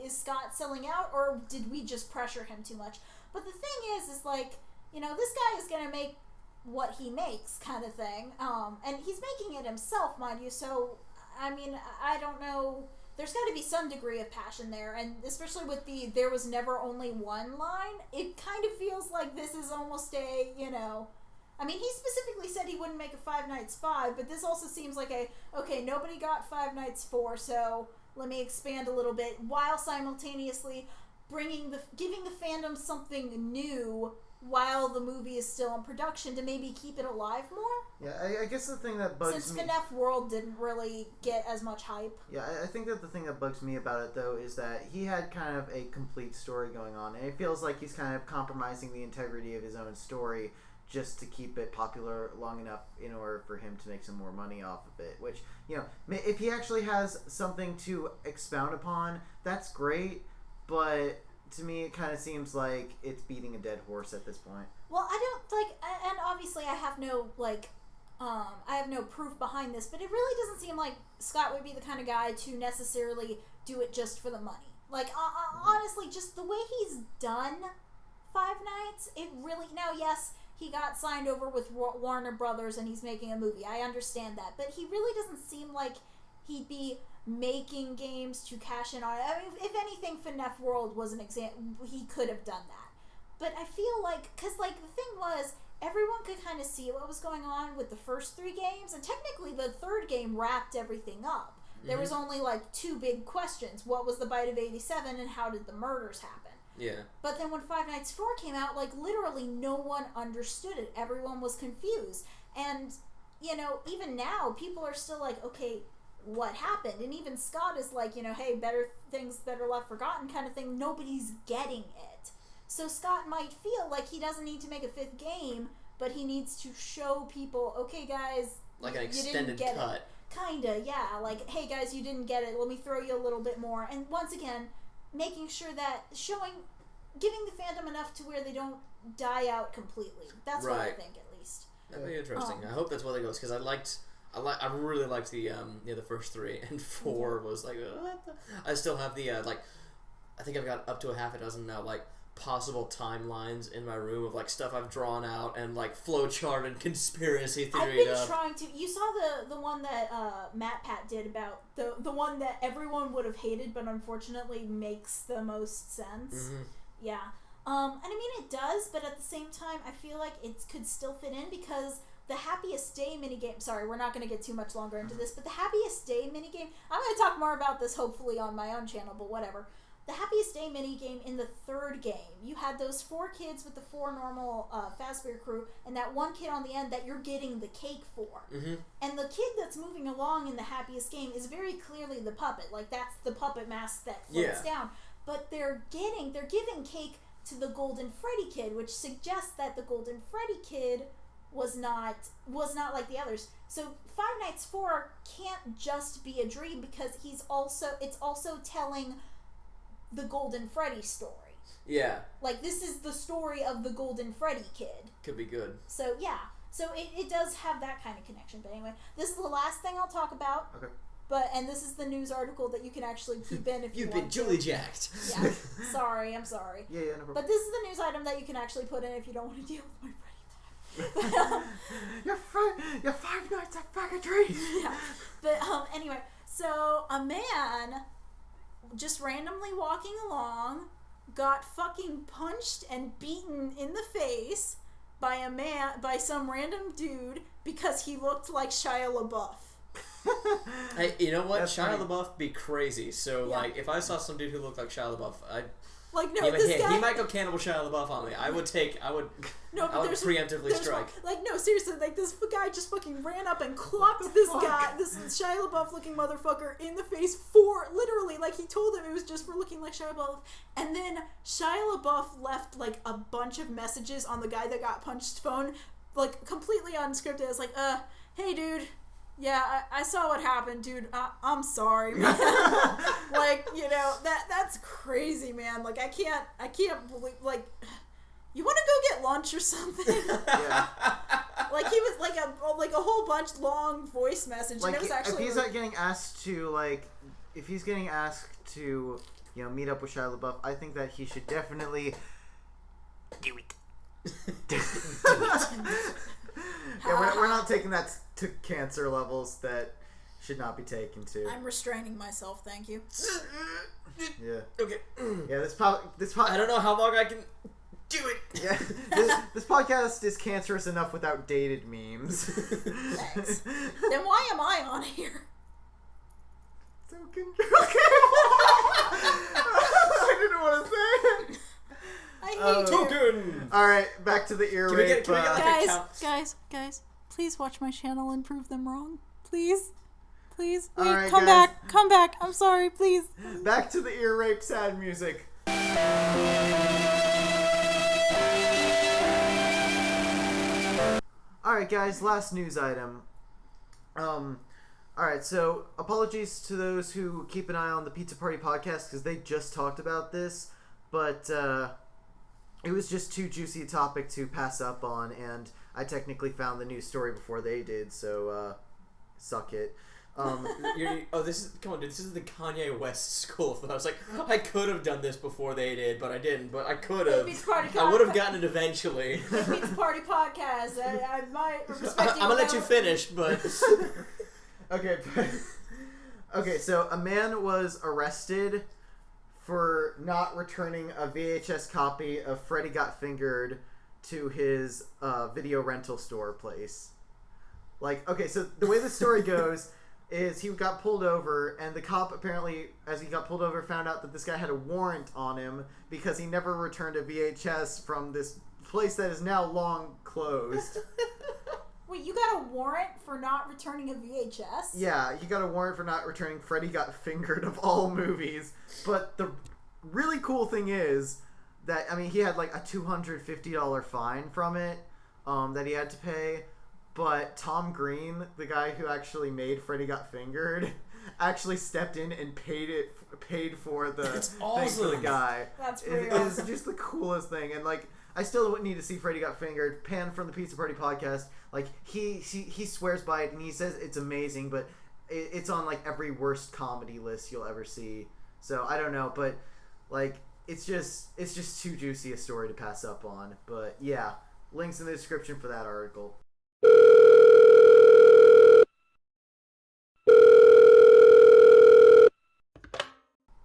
Speaker 4: is Scott selling out, or did we just pressure him too much? But the thing is like, you know, this guy is gonna make what he makes, kind of thing, and he's making it himself, mind you, so, I mean, I don't know, there's got to be some degree of passion there, and especially with the "there was never only one" line, it kind of feels like this is almost a, you know, I mean, he specifically said he wouldn't make a Five Nights 5, but this also seems like okay, nobody got Five Nights 4, so let me expand a little bit, while simultaneously giving the fandom something new while the movie is still in production to maybe keep it alive more.
Speaker 2: Yeah, I guess the thing that bugs
Speaker 4: Since
Speaker 2: me...
Speaker 4: FNAF World didn't really get as much hype.
Speaker 2: Yeah, I think that the thing that bugs me about it, though, is that he had kind of a complete story going on, and it feels like he's kind of compromising the integrity of his own story just to keep it popular long enough in order for him to make some more money off of it, which, you know, if he actually has something to expound upon, that's great, but to me it kind of seems like it's beating a dead horse at this point.
Speaker 4: Well, I don't, like, and obviously I have no, like, I have no proof behind this, but it really doesn't seem like Scott would be the kind of guy to necessarily do it just for the money. Like, honestly, just the way he's done Five Nights, it really, now, yes, he got signed over with Warner Brothers and he's making a movie. I understand that. But he really doesn't seem like he'd be making games to cash in on it. I mean, if anything, FNAF World was an example. He could have done that. But I feel like, because, like, the thing was, everyone could kind of see what was going on with the first 3 games. And technically, the third game wrapped everything up. There was only, like, 2 big questions. What was the bite of 87 and how did the murders happen?
Speaker 3: Yeah.
Speaker 4: But then when Five Nights 4 came out, like, literally no one understood it. Everyone was confused. And, you know, even now, people are still like, okay, what happened? And even Scott is like, you know, hey, better things better left forgotten kind of thing. Nobody's getting it. So Scott might feel like he doesn't need to make a 5th game, but he needs to show people, okay, guys,
Speaker 3: like an
Speaker 4: you
Speaker 3: extended
Speaker 4: didn't get
Speaker 3: cut.
Speaker 4: it. Kinda, yeah. Like, hey, guys, you didn't get it. Let me throw you a little bit more. And once again, making sure that giving the fandom enough to where they don't die out completely. That's what I
Speaker 3: Right.
Speaker 4: think, at least.
Speaker 3: That'd be interesting. I hope that's where it goes, because I really liked the first 3, and 4 was like, what the? I still have the I think I've got up to a half a dozen now, like, possible timelines in my room of, like, stuff I've drawn out and, like, flowchart and conspiracy theory.
Speaker 4: I've been trying to. You saw the one that Matt Pat did about the one that everyone would have hated, but unfortunately makes the most sense.
Speaker 3: Mm-hmm.
Speaker 4: Yeah. And I mean, it does, but at the same time, I feel like it could still fit in because the Happiest Day minigame, sorry, we're not going to get too much longer into this, but the Happiest Day minigame, I'm going to talk more about this hopefully on my own channel, but whatever. The Happiest Day minigame in the 3rd game, you had those 4 kids with the 4 normal Fazbear crew, and that one kid on the end that you're getting the cake for.
Speaker 3: Mm-hmm.
Speaker 4: And the kid that's moving along in the Happiest Game is very clearly the puppet. Like, that's the puppet mask that floats down. But they're giving cake to the Golden Freddy kid, which suggests that the Golden Freddy kid was not like the others. So Five Nights 4 can't just be a dream because it's also telling the Golden Freddy story.
Speaker 3: Yeah.
Speaker 4: Like, this is the story of the Golden Freddy kid.
Speaker 3: Could be good.
Speaker 4: So, yeah. So it does have that kind of connection. But anyway, this is the last thing I'll talk about.
Speaker 2: Okay.
Speaker 4: And this is the news article that you can actually keep in if you
Speaker 3: You've
Speaker 4: want
Speaker 3: been
Speaker 4: to.
Speaker 3: Julie jacked.
Speaker 4: Yeah. Sorry, I'm sorry.
Speaker 2: Yeah, no problem.
Speaker 4: But this is the news item that you can actually put in if you don't want to deal with my Freddy time.
Speaker 2: Your Five Nights at Freddy's.
Speaker 4: Yeah. But anyway, so a man just randomly walking along got fucking punched and beaten in the face by some random dude because he looked like Shia LaBeouf.
Speaker 3: Hey, you know what?
Speaker 2: That's
Speaker 3: Shia
Speaker 2: funny.
Speaker 3: LaBeouf be crazy. So,
Speaker 4: Yeah.
Speaker 3: like, if I saw some dude who looked like Shia LaBeouf,
Speaker 4: Guy.
Speaker 3: he might go cannibal Shia LaBeouf on me. I would
Speaker 4: No, but
Speaker 3: preemptively
Speaker 4: there's
Speaker 3: strike.
Speaker 4: no, seriously, this guy just fucking ran up and clocked this guy, this Shia LaBeouf looking motherfucker in the face for, literally, like, he told him it was just for looking like Shia LaBeouf, and then Shia LaBeouf left, like, a bunch of messages on the guy that got punched phone, like, completely unscripted. It's like, hey, dude, yeah, I saw what happened, dude. I'm sorry, man. Like, that's crazy, man. Like, I can't believe, like, you want to go get lunch or something?
Speaker 2: Yeah.
Speaker 4: Like, he was like a whole bunch long voice message,
Speaker 2: Like,
Speaker 4: and it was actually.
Speaker 2: if he's not getting asked to, meet up with Shia LaBeouf, I think that he should definitely do it. Yeah, we're not taking that to cancer levels that should not be taken to.
Speaker 4: I'm restraining myself, thank you.
Speaker 2: Yeah.
Speaker 3: Okay.
Speaker 2: Yeah, this
Speaker 3: I don't know how long I can do it.
Speaker 2: Yeah, this podcast is cancerous enough without dated memes.
Speaker 4: Thanks. Then why am I on here?
Speaker 2: So okay. I didn't want to say it.
Speaker 4: I hate you.
Speaker 3: Token.
Speaker 2: All right, back to the ear
Speaker 3: Can we
Speaker 2: rape.
Speaker 3: get, like,
Speaker 4: Guys, please watch my channel and prove them wrong. Please. Wait,
Speaker 2: All right,
Speaker 4: come
Speaker 2: guys.
Speaker 4: back. I'm sorry, please.
Speaker 2: Back to the ear rape sad music. Alright guys, last news item. Alright, so apologies to those who keep an eye on the Pizza Party podcast because they just talked about this, but it was just too juicy a topic to pass up on, and I technically found the news story before they did, so suck it.
Speaker 3: This is the Kanye West school. I was like, I could have done this before they did, but I didn't. But I could have. I would have gotten it eventually.
Speaker 4: Pizza Party podcast. I might respect you.
Speaker 3: I'm gonna let you finish, but
Speaker 2: Okay, so a man was arrested for not returning a VHS copy of Freddy Got Fingered to his video rental store place. Like, okay, so the way the story goes is he got pulled over, and the cop apparently, as he got pulled over, found out that this guy had a warrant on him because he never returned a VHS from this place that is now long closed.
Speaker 4: Wait, you got a warrant for not returning a VHS?
Speaker 2: Yeah, he got a warrant for not returning Freddy Got Fingered of all movies. But the really cool thing is that, I mean, he had like a $250 fine from it that he had to pay. But Tom Green, the guy who actually made Freddy Got Fingered, actually stepped in and paid for the thing for the guy.
Speaker 4: That's pretty
Speaker 2: It's just the coolest thing. And like, I still need to see Freddy Got Fingered. Pan from the Pizza Party podcast, like he swears by it and he says it's amazing, but it's on like every worst comedy list you'll ever see. So I don't know, but like it's just too juicy a story to pass up on. But yeah, links in the description for that article.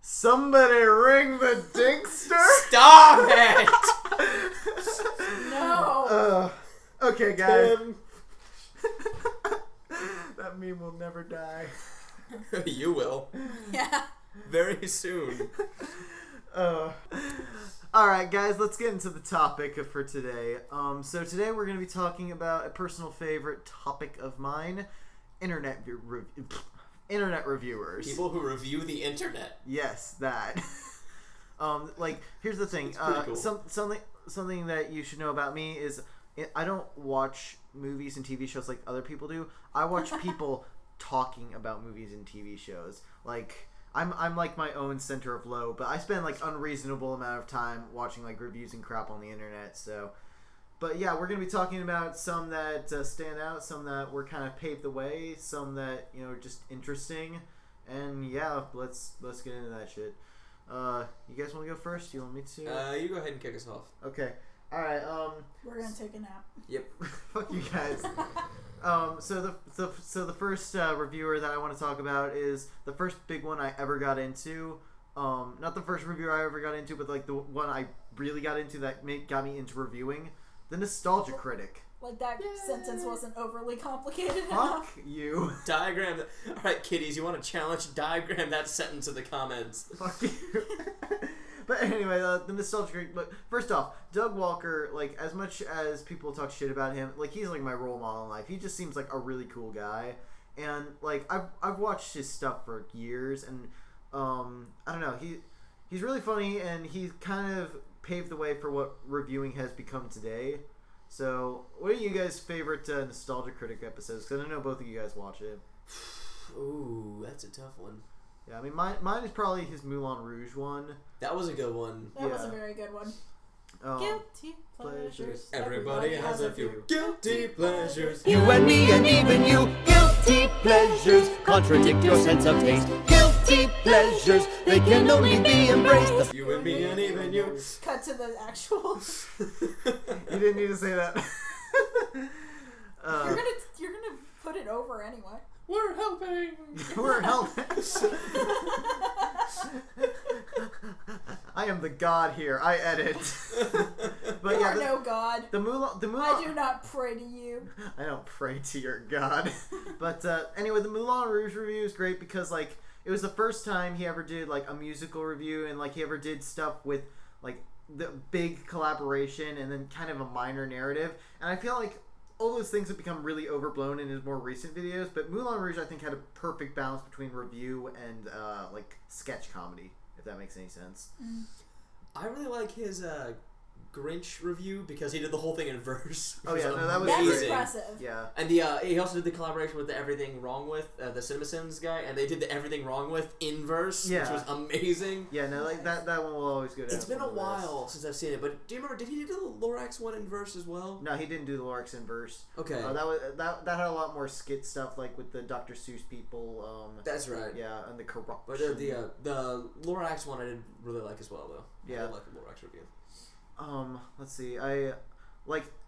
Speaker 2: Somebody ring the DINKSTER!
Speaker 3: stop it.
Speaker 4: No.
Speaker 2: Okay, guys. That meme will never die.
Speaker 3: You will
Speaker 4: Yeah.
Speaker 3: very soon.
Speaker 2: Alright, guys, let's get into the topic for today. So today we're going to be talking about a personal favorite topic of mine, internet reviewers.
Speaker 3: People who review the internet.
Speaker 2: Yes, that. Like, here's the thing.
Speaker 3: That's pretty cool.
Speaker 2: Something that you should know about me is I don't watch movies and TV shows like other people do. I watch people talking about movies and TV shows. Like, I'm like my own center of low, but I spend like unreasonable amount of time watching like reviews and crap on the internet. So, But yeah, we're going to be talking about some that stand out, some that were kind of paved the way, some that, you know, just interesting. And yeah, let's get into that shit. You guys want to go first? You want me to?
Speaker 3: You go ahead and kick us off.
Speaker 2: Okay. All right.
Speaker 4: We're gonna take a nap.
Speaker 3: Yep.
Speaker 2: Fuck you guys. So the first reviewer that I want to talk about is the first big one I ever got into. Not the first reviewer I ever got into, but like the one I really got into that got me into reviewing. The Nostalgia Critic.
Speaker 4: Like that sentence wasn't overly complicated enough.
Speaker 2: Fuck you.
Speaker 3: Diagram. All right, kiddies, you want to challenge diagram that sentence in the comments.
Speaker 2: Fuck you. But anyway, the Nostalgia Critic. But first off, Doug Walker, like, as much as people talk shit about him, like, he's like my role model in life. He just seems like a really cool guy, and like I've watched his stuff for years, and I don't know, he's really funny, and he kind of paved the way for what reviewing has become today. So, what are you guys' favorite Nostalgia Critic episodes? Because I know both of you guys watch it.
Speaker 3: Ooh, that's a tough one.
Speaker 2: Yeah, I mean, mine is probably his Moulin Rouge one.
Speaker 3: That was a good one.
Speaker 4: That was a very good one. Guilty pleasures.
Speaker 3: Everybody has a few guilty pleasures.
Speaker 5: You and me and even you, guilty pleasures contradict your sense of taste. Guilty pleasures, they can only be embraced.
Speaker 3: You and me and even you.
Speaker 4: Cut to the actual.
Speaker 2: You didn't need to say that.
Speaker 4: You're gonna put it over anyway.
Speaker 3: We're helping.
Speaker 2: We're helping. I am the god here. I edit. But
Speaker 4: You
Speaker 2: yeah,
Speaker 4: are no god.
Speaker 2: the Moulin.
Speaker 4: I do not pray to you.
Speaker 2: I don't pray to your god. But anyway, the Moulin Rouge review is great because like it was the first time he ever did like a musical review, and like he ever did stuff with like the big collaboration and then kind of a minor narrative. And I feel like all those things have become really overblown in his more recent videos, but Moulin Rouge I think had a perfect balance between review and like sketch comedy, if that makes any sense.
Speaker 3: I really like his Grinch review because he did the whole thing in verse.
Speaker 2: Oh yeah, no, that was
Speaker 4: That's
Speaker 2: great.
Speaker 4: impressive.
Speaker 2: Yeah.
Speaker 3: And he also did the collaboration with the Everything Wrong With, the CinemaSins guy, and they did the Everything Wrong With in verse, which was amazing.
Speaker 2: Yeah, no, like that one will always go down.
Speaker 3: It's been a while since I've seen it, but do you remember, did he do the Lorax one in verse as well?
Speaker 2: No, he didn't do the Lorax in verse.
Speaker 3: Okay.
Speaker 2: That had a lot more skit stuff, like with the Dr. Seuss people.
Speaker 3: That's right.
Speaker 2: Yeah, and the corruption.
Speaker 3: But the Lorax one I did really like as well, though.
Speaker 2: Yeah.
Speaker 3: I did like the Lorax review.
Speaker 2: Let's see. I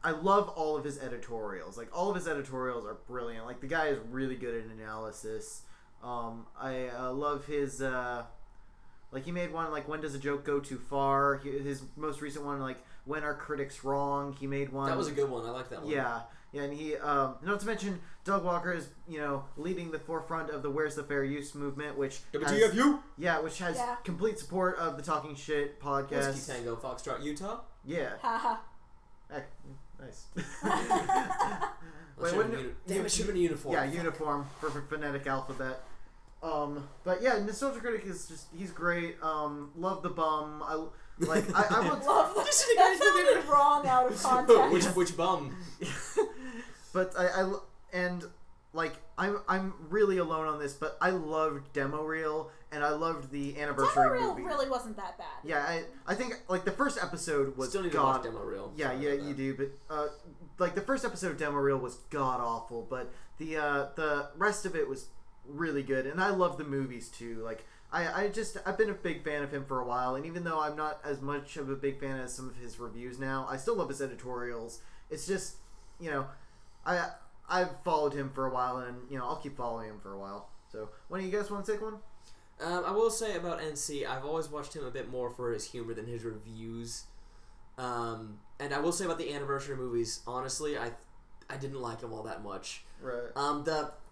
Speaker 2: love all of his editorials. Like all of his editorials are brilliant. Like the guy is really good at analysis. I love his like he made one like when does a joke go too far? His most recent one like when are critics wrong? He made one.
Speaker 3: That was a good one. I like that one.
Speaker 2: Yeah. Yeah, and he, not to mention, Doug Walker is, you know, leading the forefront of the Where's the Fair Use movement, which
Speaker 3: WTFU?
Speaker 2: which has complete support of the Talking Shit podcast.
Speaker 3: Whiskey Tango, Foxtrot, Utah?
Speaker 2: Yeah.
Speaker 4: Haha.
Speaker 2: Nice.
Speaker 3: Damn, it should have been a uniform.
Speaker 2: Yeah, uniform for phonetic alphabet. But yeah, Nostalgia Critic is just, he's great. Love the bum. I would
Speaker 4: Love that sounded wrong out of context.
Speaker 3: Which bum?
Speaker 2: But I'm really alone on this, but I loved Demo Reel, and I loved the anniversary movie.
Speaker 4: Demo Reel really wasn't that bad.
Speaker 2: Yeah, I think like the first episode was
Speaker 3: still need to watch Demo Reel.
Speaker 2: Yeah, you do, but like the first episode of Demo Reel was god awful, but the rest of it was really good, and I love the movies too. Like I've been a big fan of him for a while, and even though I'm not as much of a big fan as some of his reviews now, I still love his editorials. It's just, you know, I've followed him for a while, and you know I'll keep following him for a while. So, when do you guys want to take one?
Speaker 3: I will say about NC, I've always watched him a bit more for his humor than his reviews. And I will say about the anniversary movies, honestly, I didn't like them all that much.
Speaker 2: Right.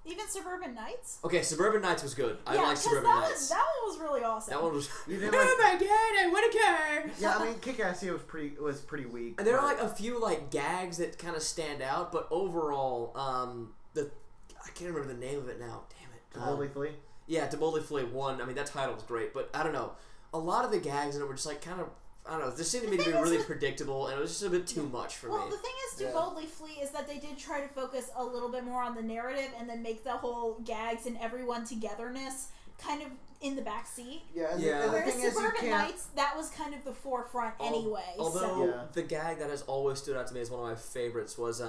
Speaker 4: Even Suburban Nights?
Speaker 3: Okay, Suburban Nights was good. I like Suburban Nights.
Speaker 4: That one was really awesome.
Speaker 3: That one was.
Speaker 2: You didn't
Speaker 3: Oh my god, I want a car!
Speaker 2: Yeah, I mean, Kick-Ass was pretty weak.
Speaker 3: And there are like a few like gags that kind of stand out, but overall, I can't remember the name of it now. Damn it.
Speaker 2: To Boldly Flee?
Speaker 3: Yeah, To Boldly Flee 1. I mean, that title was great, but I don't know. A lot of the gags in it were just like kind of, I don't know, this seemed to me to be really predictable, and it was just a bit too much for me.
Speaker 4: Well, the thing is, To Boldly Flee is that they did try to focus a little bit more on the narrative and then make the whole gags and everyone togetherness kind of in the back seat.
Speaker 2: Yeah, and
Speaker 3: Yeah.
Speaker 2: the
Speaker 4: Whereas
Speaker 2: thing is, you
Speaker 4: Suburban
Speaker 2: can't.
Speaker 4: Nights, that was kind of the forefront anyway.
Speaker 3: Although
Speaker 2: Yeah.
Speaker 3: the gag that has always stood out to me as one of my favorites was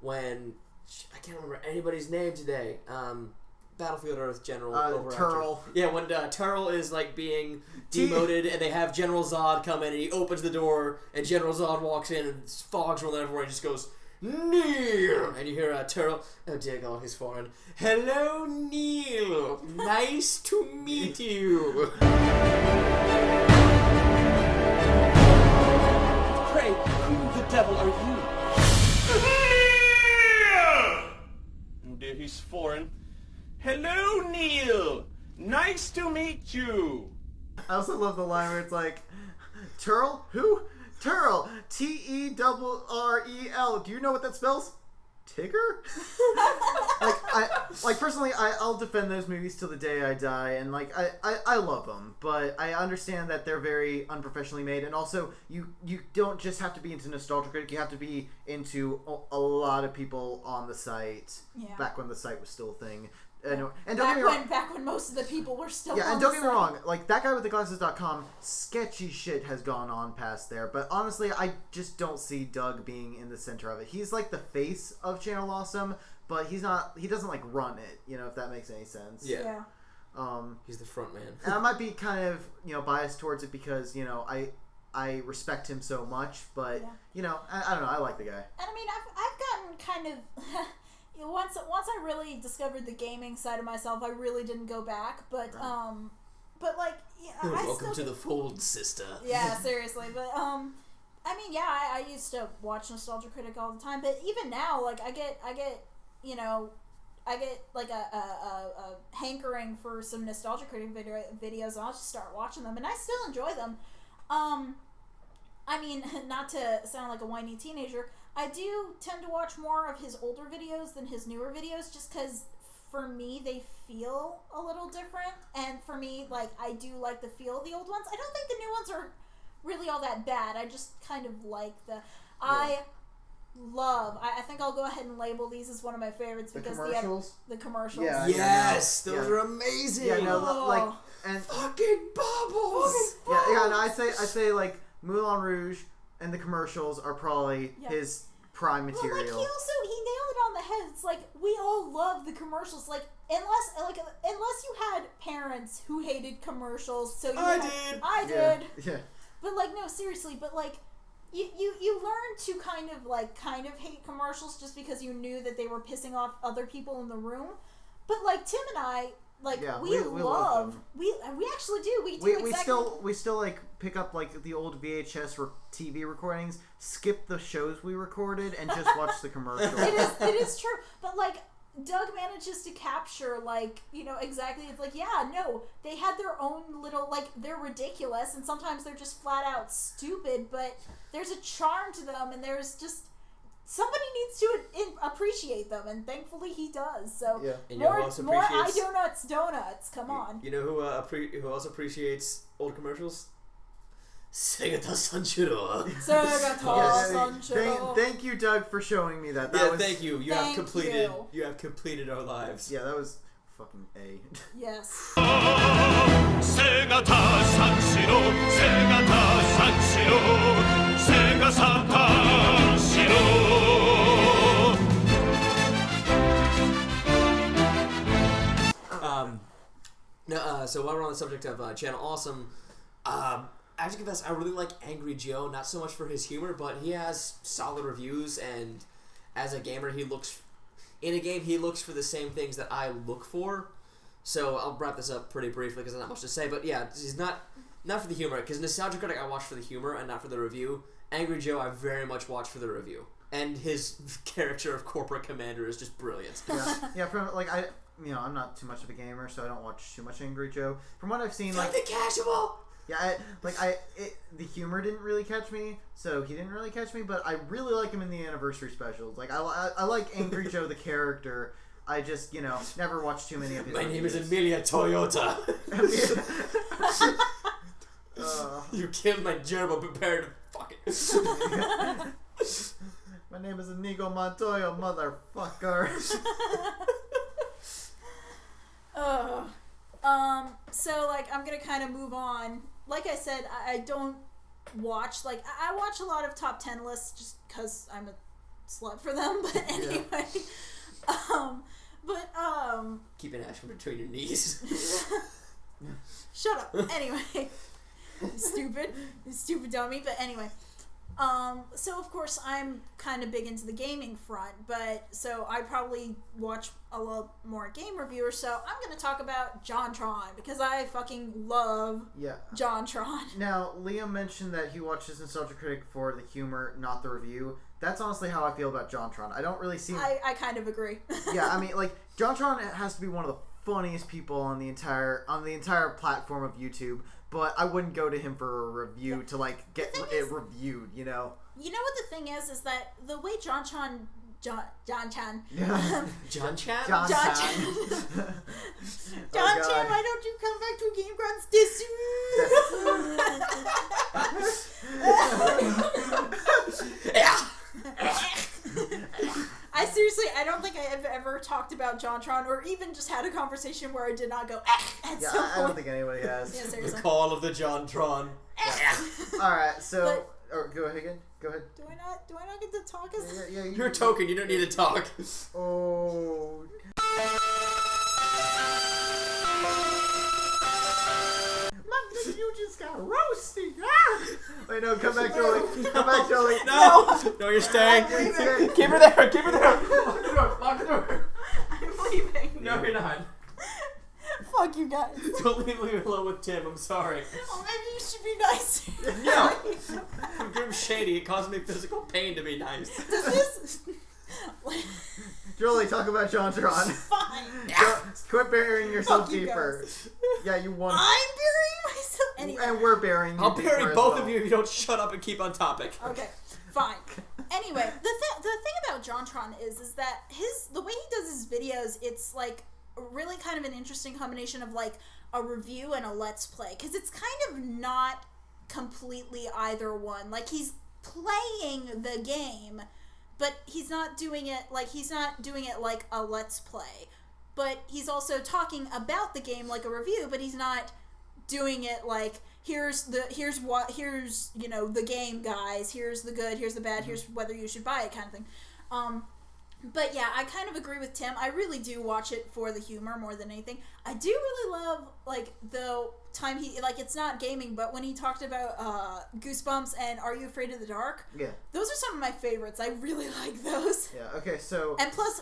Speaker 3: when I can't remember anybody's name today. Battlefield Earth General overactor.
Speaker 2: Turl.
Speaker 3: Yeah, when Turl is like being demoted and they have General Zod come in and he opens the door and General Zod walks in and fog's rolling everywhere and he just goes, Neil! And you hear Turl, oh dear God, he's foreign. Hello, Neil! Nice to meet you!
Speaker 8: Pray, who the devil are you? Dear, he's foreign. Hello, Neil! Nice to meet you!
Speaker 2: I also love the line where it's like, Turl? Who? Turl! T-E-R-R-E-L. Do you know what that spells? Tigger? Personally, I'll defend those movies till the day I die, and I love them, but I understand that they're very unprofessionally made, and also you don't just have to be into Nostalgia Critic, you have to be into a lot of people on the site.
Speaker 4: Yeah.
Speaker 2: Back when the site was still a thing. And don't get me wrong.
Speaker 4: Back when most of the people were still
Speaker 2: Yeah,
Speaker 4: on
Speaker 2: and don't
Speaker 4: the
Speaker 2: get me
Speaker 4: site.
Speaker 2: wrong, like, that guy with the glasses.com, sketchy shit has gone on past there, but honestly, I just don't see Doug being in the center of it. He's like the face of Channel Awesome, but he doesn't like run it, if that makes any sense.
Speaker 3: Yeah.
Speaker 4: Yeah.
Speaker 3: He's the front man.
Speaker 2: And I might be kind of, biased towards it because, I respect him so much, but, I don't know, I like the guy.
Speaker 4: And I mean, I've gotten kind of once I really discovered the gaming side of myself, I really didn't go back. But
Speaker 3: Welcome to the fold, sister.
Speaker 4: Yeah, seriously. But I mean, yeah, I used to watch Nostalgia Critic all the time. But even now, like I get like a hankering for some Nostalgia Critic videos, and I'll just start watching them, and I still enjoy them. I mean, not to sound like a whiny teenager, I do tend to watch more of his older videos than his newer videos, just because for me they feel a little different, and for me, like, I do like the feel of the old ones. I don't think the new ones are really all that bad. I just kind of like I think I'll go ahead and label these as one of my favorites because
Speaker 2: The commercials?
Speaker 4: the commercials.
Speaker 2: Yeah.
Speaker 3: Yes, those
Speaker 2: Yeah.
Speaker 3: are amazing.
Speaker 2: Yeah, no, like,
Speaker 4: Oh.
Speaker 2: and
Speaker 3: fucking bubbles.
Speaker 2: yeah, no, I say like Moulin Rouge and the commercials are probably
Speaker 4: Yeah.
Speaker 2: his prime
Speaker 4: Well,
Speaker 2: material.
Speaker 4: like, he nailed it on the head. It's like, we all love the commercials. Like, unless you had parents who hated commercials, so I did.
Speaker 2: Yeah.
Speaker 4: But like, no, seriously. But like, you learn to kind of hate commercials just because you knew that they were pissing off other people in the room. But like, Tim and I, like,
Speaker 2: Yeah,
Speaker 4: we
Speaker 2: we love
Speaker 4: love
Speaker 2: them.
Speaker 4: we actually do. We
Speaker 2: still like pick up like the old VHS TV recordings, skip the shows we recorded, and just watch the commercials.
Speaker 4: It is true. But like, Doug manages to capture, like, exactly. It's like, yeah, no, they had their own little, like, they're ridiculous, and sometimes they're just flat out stupid, but there's a charm to them, and there's just, somebody needs to appreciate them, and thankfully he does. So,
Speaker 2: Yeah.
Speaker 3: And you know who else appreciates-
Speaker 4: donuts, come on.
Speaker 3: You know who else appreciates old commercials? Segata Sanchiro.
Speaker 2: Thank you, Doug, for showing me that.
Speaker 3: Thank you. You have completed our lives.
Speaker 2: Yeah, that was fucking A.
Speaker 4: Yes.
Speaker 1: Segata Sanchiro, Segata Sanchiro, Sega Sanchiro.
Speaker 3: So while we're on the subject of Channel Awesome, I have to confess, I really like Angry Joe, not so much for his humor, but he has solid reviews, and as a gamer, he looks for the same things that I look for. So I'll wrap this up pretty briefly because there's not much to say, but yeah, he's not for the humor, because Nostalgia Critic I watch for the humor and not for the review. Angry Joe I very much watch for the review. And his character of Corporate Commander is just brilliant.
Speaker 2: Yeah, from like I'm not too much of a gamer, so I don't watch too much Angry Joe. From what I've seen, like
Speaker 3: the casual.
Speaker 2: Yeah, the humor didn't really catch me, so he didn't really catch me. But I really like him in the anniversary specials. Like I like Angry Joe the character. I just never watched too many of his.
Speaker 3: My name is
Speaker 2: reviews.
Speaker 3: Emilia Toyota. You killed my gerbil. Prepare to fuck it.
Speaker 2: My name is Inigo Montoya, motherfucker.
Speaker 4: So, like, I'm gonna kind of move on. Like I said, I don't watch, like, I watch a lot of top 10 lists just because I'm a slut for them, but anyway.
Speaker 3: Keep an action between your knees.
Speaker 4: Shut up. Anyway. Stupid dummy, but anyway. So of course I'm kind of big into the gaming front, but so I probably watch a lot more game reviewers, so I'm going to talk about Jontron, because I fucking love Jontron.
Speaker 2: Now, Liam mentioned that he watches Nostalgia Critic for the humor, not the review. That's honestly how I feel about Jontron. I don't really see...
Speaker 4: I kind of agree.
Speaker 2: Yeah, I mean, like, Jontron has to be one of the funniest people on the entire platform of YouTube, but I wouldn't go to him for a review to, like, get it reviewed, you know?
Speaker 4: You know what the thing is that the way Jontron... John Chan.
Speaker 3: John Chan?
Speaker 4: John Chan. John Chan, why don't you come back to Game Grunts this I don't think I have ever talked about Jontron or even just had a conversation where I did not go at some point.
Speaker 2: I don't think anybody has.
Speaker 4: Yeah, seriously.
Speaker 3: The call of the Jontron.
Speaker 2: Alright, so... go ahead again. Go ahead.
Speaker 4: Do I not get to talk?
Speaker 3: You're a token. You don't need to talk.
Speaker 2: Oh. You just got roasted. Wait, no, come back, Jolie. Come back, Jolie.
Speaker 3: No, you're staying. Keep her there. Keep her there. Lock the door.
Speaker 4: I'm leaving.
Speaker 3: No, you're not.
Speaker 4: Fuck you guys.
Speaker 3: Don't leave me alone with Tim. I'm sorry.
Speaker 4: Well, maybe you should be nice.
Speaker 3: No. I'm shady. It causes me physical pain to be nice.
Speaker 4: Does this...
Speaker 2: Jolie, talk about Jontron.
Speaker 4: Fine.
Speaker 2: Quit burying yourself
Speaker 4: Fuck you
Speaker 2: deeper. Yeah, you won.
Speaker 4: I'm burying myself. Anyway.
Speaker 2: And we're burying you.
Speaker 3: I'll bury both of you if you don't shut up and keep on topic.
Speaker 4: Okay, fine. Anyway, the thing about Jontron is that the way he does his videos, it's like really kind of an interesting combination of like a review and a let's play, because it's kind of not completely either one. Like, he's playing the game, but he's not doing it like a let's play. But he's also talking about the game like a review, but he's not doing it like here's the game, guys, here's the good, here's the bad, here's whether you should buy it, kind of thing. But yeah, I kind of agree with Tim. I really do watch it for the humor more than anything. I do really love, like, the time it's not gaming, but when he talked about Goosebumps and Are You Afraid of the Dark?
Speaker 2: Yeah.
Speaker 4: Those are some of my favorites. I really like those.
Speaker 2: Yeah, okay, so...
Speaker 4: And plus,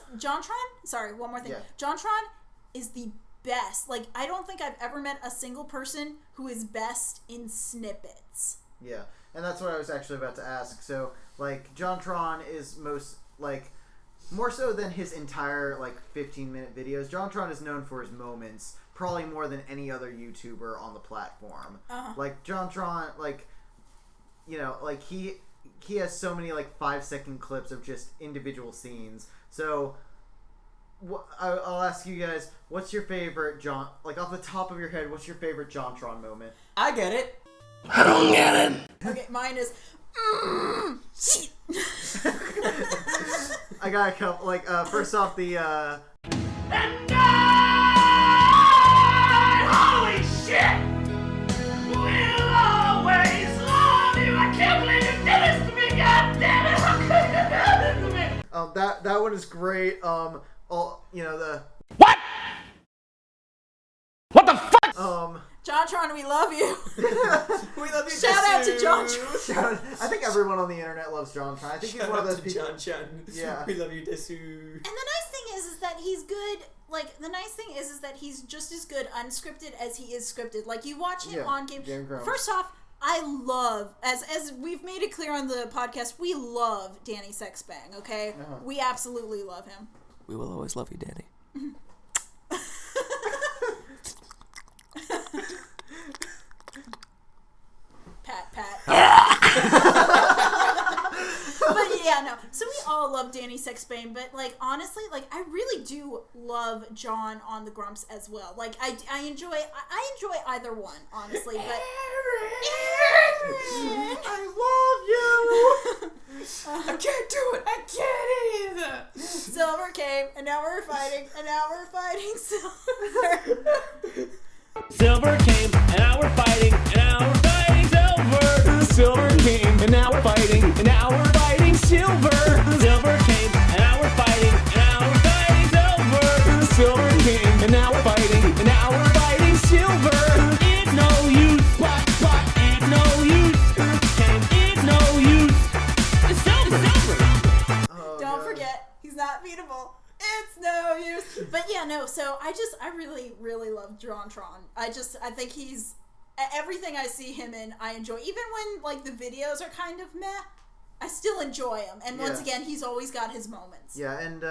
Speaker 4: sorry, one more thing.
Speaker 2: Yeah.
Speaker 4: Jontron is the best. Like, I don't think I've ever met a single person who is best in snippets.
Speaker 2: Yeah, and that's what I was actually about to ask. So, like, Jontron is more so than his entire, 15-minute videos. Jontron is known for his moments, probably more than any other YouTuber on the platform.
Speaker 4: Uh-huh.
Speaker 2: Like, Jontron, he has so many, 5-second clips of just individual scenes. So, I'll ask you guys, what's your favorite off the top of your head, what's your favorite Jontron moment?
Speaker 3: I get it.
Speaker 5: I don't get it.
Speaker 4: Okay, mine is... shit.
Speaker 2: I got a couple, first off, the,
Speaker 1: And holy shit! We'll always love you! I can't believe you did this to me! God damn it! How could you do this to me?
Speaker 2: that one is great, the...
Speaker 5: What? What the fuck?
Speaker 4: Jontron, we love you.
Speaker 3: We love you.
Speaker 4: Shout out to Jontron.
Speaker 2: I think everyone on the internet loves Jontron. I think he's one of those people.
Speaker 3: John.
Speaker 2: Yeah.
Speaker 3: We love you, Desu.
Speaker 4: And the nice thing is that he's good. The nice thing is that he's just as good unscripted as he is scripted. Like, you watch him on game. First off, I love, as we've made it clear on the podcast, we love Danny Sexbang. Okay, we absolutely love him.
Speaker 3: We will always love you, Danny.
Speaker 4: Pat. But yeah, no. So we all love Danny Sexbang, but honestly, I really do love John on the Grumps as well. I enjoy either one, honestly. But
Speaker 2: I love you.
Speaker 3: I can't do it. I can't either.
Speaker 4: Silver came, and now we're fighting, Silver.
Speaker 8: Silver came, and now we're fighting, and now we're fighting Silver. Silver came, and now we're fighting, and now we're fighting Silver. Silver came, and now we're fighting, and now we're fighting Silver. Silver came, and now we're fighting, and now we're fighting Silver. It's no use, what, it's no use. Came, it's no use. It's Silver.
Speaker 4: Don't forget, he's not beatable. It's no use. But yeah, no, so I really, really love Jontron. I think he's, everything I see him in, I enjoy. Even when, like, the videos are kind of meh, I still enjoy him. And once again, he's always got his moments.
Speaker 2: Yeah, and,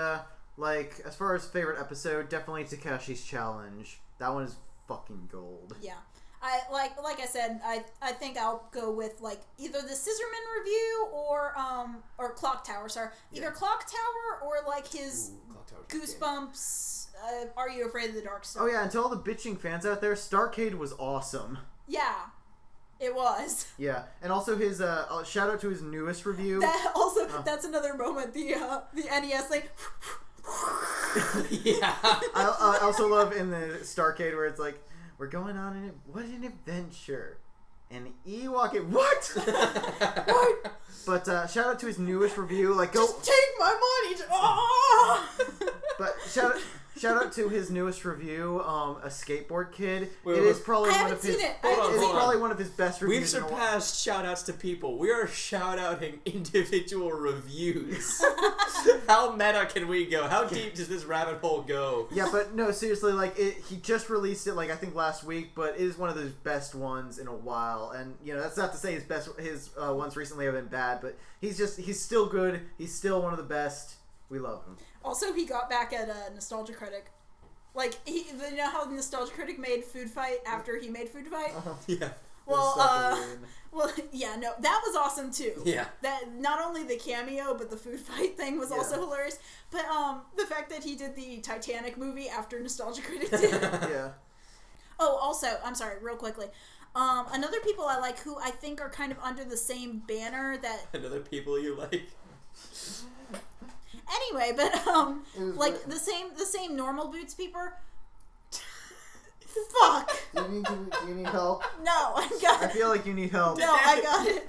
Speaker 2: like, as far as favorite episode, definitely Takeshi's Challenge. That one is fucking gold.
Speaker 4: Yeah. Like I said, I think I'll go with like either the Scissorman review or Clock Tower. Sorry, either Clock Tower or like his Goosebumps. Are You Afraid of the Dark Side?
Speaker 2: Oh yeah, and to all the bitching fans out there, Starcade was awesome.
Speaker 4: Yeah, it was.
Speaker 2: Yeah, and also his shout out to his newest review.
Speaker 4: That also that's another moment. The NES thing.
Speaker 3: Yeah.
Speaker 2: I also love in the Starcade where it's like, we're going on an adventure. An Ewok. What? What? But shout out to his newest review. Like, go
Speaker 4: just take my money. Oh!
Speaker 2: But shout out to his newest review, A Skateboard Kid. It is probably one of his. It's probably one of his best reviews.
Speaker 3: We've surpassed shout outs to people. We are shout outing individual reviews. How meta can we go? How deep does this rabbit hole go?
Speaker 2: Yeah, but no, seriously, like he just released it, like I think last week, but it is one of his best ones in a while. And you know, that's not to say his ones recently have been bad, but he's still good. He's still one of the best. We love him. Also,
Speaker 4: he got back at Nostalgia Critic. Like, you know how Nostalgia Critic made Food Fight after he made Food Fight?
Speaker 3: Yeah.
Speaker 4: Well, yeah, no, that was awesome too.
Speaker 3: Yeah.
Speaker 4: That not only the cameo, but the Food Fight thing was also hilarious. But the fact that he did the Titanic movie after Nostalgia Critic did.
Speaker 2: Yeah.
Speaker 4: Oh, also, I'm sorry, real quickly. Another people I like who I think are kind of under the same banner that.
Speaker 3: Another people you like.
Speaker 4: Anyway, but like the same normal boots people. Fuck.
Speaker 2: Do you need help?
Speaker 4: No, I got it.
Speaker 2: I feel like you need help.
Speaker 4: No, I got it.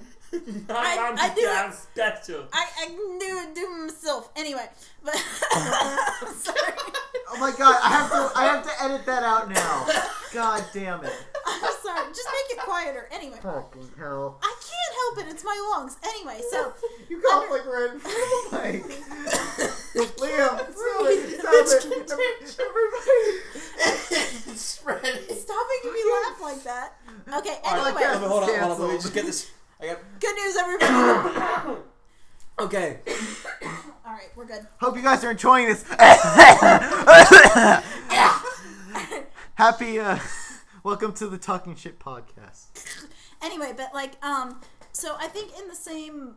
Speaker 4: I do it.
Speaker 3: Special.
Speaker 4: I knew it do myself. Anyway, but sorry.
Speaker 2: Oh my god, I have to edit that out now. God damn it.
Speaker 4: I'm sorry. Just make it quieter. Anyway.
Speaker 2: Fucking hell.
Speaker 4: I can't help it. It's my lungs. Anyway, so
Speaker 2: you cough like right in front of the mic. Liam, stop it.
Speaker 3: It's Freddy.
Speaker 4: Stop making me laugh like that. Okay. Anyway.
Speaker 3: Hold on. Let me just get this.
Speaker 4: Good news, everybody.
Speaker 3: Okay.
Speaker 4: All right, we're good.
Speaker 2: Hope you guys are enjoying this. Happy, welcome to the Talking Shit podcast.
Speaker 4: Anyway, but like, so I think in the same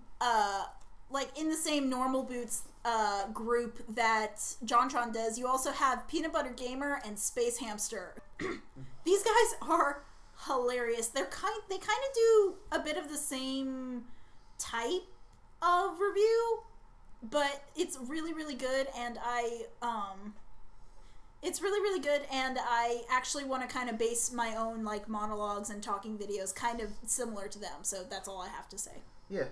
Speaker 4: normal boots group that Jontron does, you also have Peanut Butter Gamer and SpaceHamster. These guys are hilarious. They kind of do a bit of the same type of review, but it's really, really good, and I actually want to kind of base my own like monologues and talking videos kind of similar to them, so that's all I have to say.
Speaker 2: Yeah.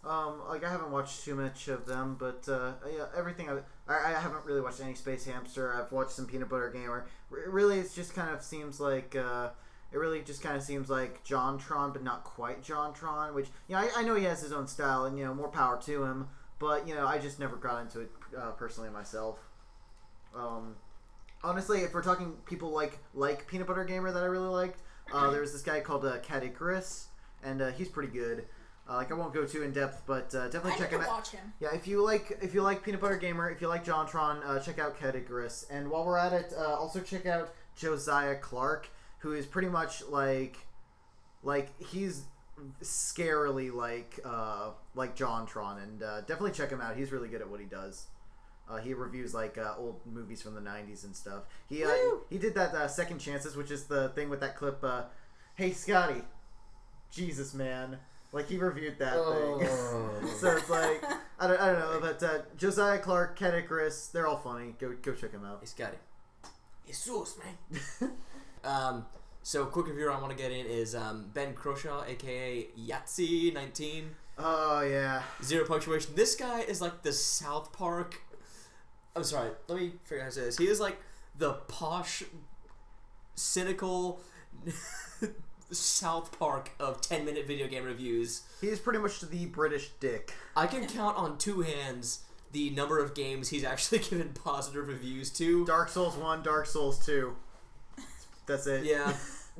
Speaker 2: Like I haven't watched too much of them, but yeah, everything I haven't really watched any SpaceHamster. I've watched some Peanut Butter Gamer. Really, it just kind of seems like Jontron, but not quite Jontron. Which, you know, I know he has his own style, and you know, more power to him. But you know, I just never got into it personally myself. Honestly, if we're talking people like Peanut Butter Gamer that I really liked, there was this guy called Caddicarrus, and he's pretty good. Like I won't go too in depth, but definitely check him out.
Speaker 4: Watch him.
Speaker 2: Yeah, if you like Peanut Butter Gamer, if you like Jontron, check out Caddicarrus. And while we're at it, also check out Josiah Clarke, who is pretty much like he's scarily like Jontron, and definitely check him out. He's really good at what he does. He reviews like old movies from the 90s and stuff. He did that Second Chances, which is the thing with that clip. Hey Scotty, Jesus man. Like, he reviewed that thing. So it's like, I don't know, but Josiah Clarke, Caddicarrus, they're all funny. Go check them out.
Speaker 3: Hey, Scotty. Jesus, man. So, quick review I want to get in is Ben Croshaw, aka Yahtzee 19.
Speaker 2: Oh yeah.
Speaker 3: Zero punctuation. This guy is like the South Park. I'm sorry. Let me figure out how to say this. He is like the posh, cynical South Park of 10-minute video game reviews.
Speaker 2: He's pretty much the British Dick.
Speaker 3: I can count on two hands the number of games he's actually given positive reviews to.
Speaker 2: Dark Souls 1, Dark Souls 2. That's it.
Speaker 3: Yeah,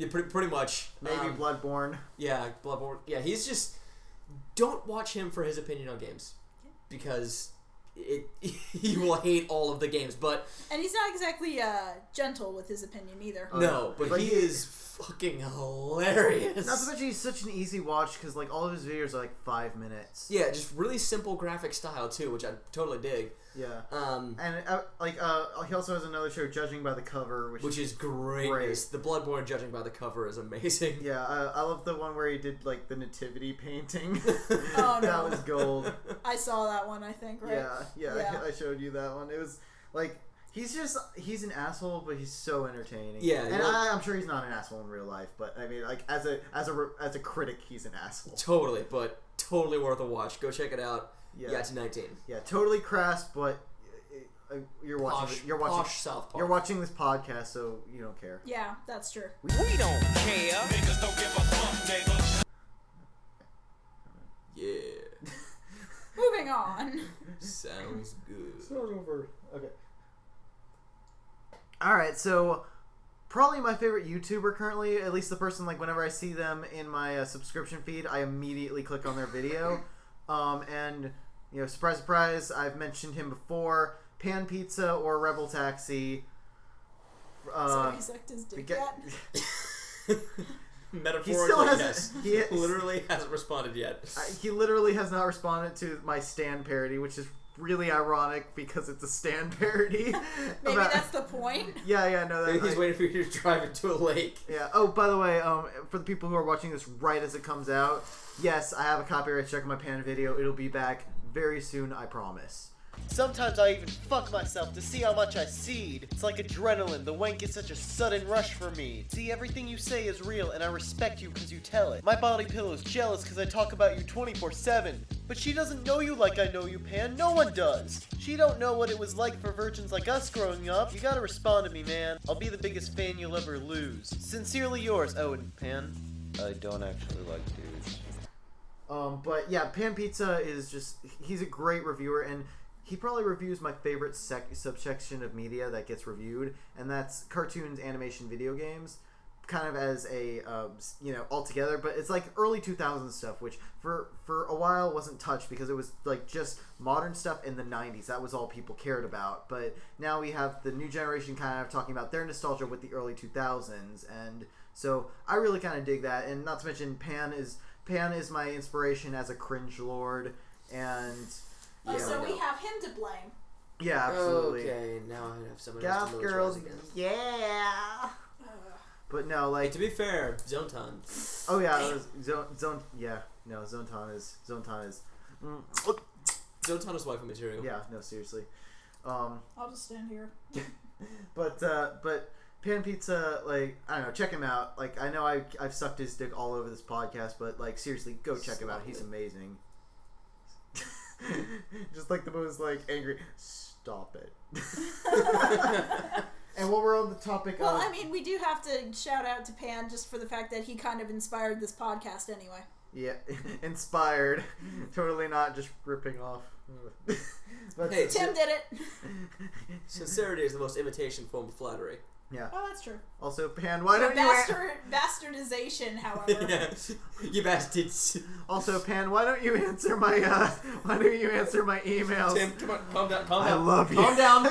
Speaker 3: pretty much.
Speaker 2: Maybe Bloodborne.
Speaker 3: Yeah, Bloodborne. Yeah, he's just... Don't watch him for his opinion on games. Because he will hate all of the games, but...
Speaker 4: And he's not exactly gentle with his opinion either.
Speaker 3: No, but he is fucking hilarious.
Speaker 2: Not to mention he's such an easy watch because like all of his videos are like 5 minutes.
Speaker 3: Yeah, just really simple graphic style too, which I totally dig.
Speaker 2: Yeah. He also has another show, Judging by the Cover, which is great.
Speaker 3: The Bloodborne Judging by the Cover is amazing.
Speaker 2: Yeah, I love the one where he did like the nativity painting.
Speaker 4: Oh no,
Speaker 2: that was gold.
Speaker 4: I saw that one. I think right.
Speaker 2: Yeah. I showed you that one. It was like. He's an asshole, but he's so entertaining.
Speaker 3: Yeah,
Speaker 2: and I'm sure he's not an asshole in real life, but I mean, like as a critic, he's an asshole.
Speaker 3: Totally, but totally worth a watch. Go check it out.
Speaker 2: Yeah,
Speaker 3: Yahtzee 19.
Speaker 2: Yeah, totally crass, but you're watching.
Speaker 3: Posh South Park.
Speaker 2: You're watching this podcast, so you don't care.
Speaker 4: Yeah, that's true.
Speaker 5: We don't care.
Speaker 7: Niggas don't give a fuck, nigga.
Speaker 3: Yeah.
Speaker 4: Moving on.
Speaker 3: Sounds good.
Speaker 2: Start over. Okay. Alright, so probably my favorite YouTuber currently, at least the person, like, whenever I see them in my subscription feed, I immediately click on their video. And, you know, surprise, surprise, I've mentioned him before. Pan Pizza or RebelTaxi.
Speaker 4: So he sucked his dick yet?
Speaker 3: Metaphorically, yes. He literally hasn't responded yet.
Speaker 2: He literally has not responded to my Stan parody, which is really ironic because it's a Stan parody.
Speaker 4: Maybe that's the point.
Speaker 2: Yeah, no.
Speaker 3: He's waiting for you to drive into a lake.
Speaker 2: Yeah. Oh, by the way, for the people who are watching this right as it comes out, yes, I have a copyright check on my Pan video. It'll be back very soon, I promise.
Speaker 9: Sometimes I even fuck myself to see how much I seed. It's like adrenaline, the wank is such a sudden rush for me. See, everything you say is real and I respect you because you tell it. My body pillow's jealous because I talk about you 24/7. But she doesn't know you like I know you, Pan. No one does. She don't know what it was like for virgins like us growing up. You gotta respond to me, man. I'll be the biggest fan you'll ever lose. Sincerely yours. Oh, and Pan, I don't actually like dudes.
Speaker 2: But yeah, Pan Pizza is just, he's a great reviewer, and he probably reviews my favorite subsection of media that gets reviewed, and that's cartoons, animation, video games, kind of as a, all together, but it's like early 2000s stuff, which for a while wasn't touched because it was like just modern stuff in the 90s. That was all people cared about, but now we have the new generation kind of talking about their nostalgia with the early 2000s, and so I really kind of dig that, and not to mention Pan is my inspiration as a cringe lord, and...
Speaker 4: Oh, so we have him to blame.
Speaker 2: Yeah, absolutely.
Speaker 3: Okay, now I have someone else to
Speaker 2: Goth
Speaker 3: militarize
Speaker 2: girls,
Speaker 3: again.
Speaker 2: yeah. But no, like,
Speaker 3: to be fair, Jontron.
Speaker 2: Oh yeah, it was Jontron is.
Speaker 3: Jontron is waifu material.
Speaker 2: Yeah, no, seriously.
Speaker 4: I'll just stand here.
Speaker 2: But Pan Pizza, like, I don't know, check him out. Like, I know I've sucked his dick all over this podcast, but like, seriously, go check him out. He's amazing. Just like the most like angry. Stop it. And while we're on the topic
Speaker 4: of... I mean, we do have to shout out to Pan just for the fact that he kind of inspired this podcast anyway.
Speaker 2: Yeah, inspired. Totally not just ripping off. But
Speaker 3: hey,
Speaker 4: Tim did it.
Speaker 3: Sincerity is the most imitation form of flattery.
Speaker 2: Yeah.
Speaker 4: Oh, that's true.
Speaker 2: Also, Pan, why don't you...
Speaker 4: Bastardization, however.
Speaker 3: Yeah. You bastards.
Speaker 2: Also, Pan, why don't you answer my emails?
Speaker 3: Tim, come on, calm down.
Speaker 2: I love you.
Speaker 3: Calm down.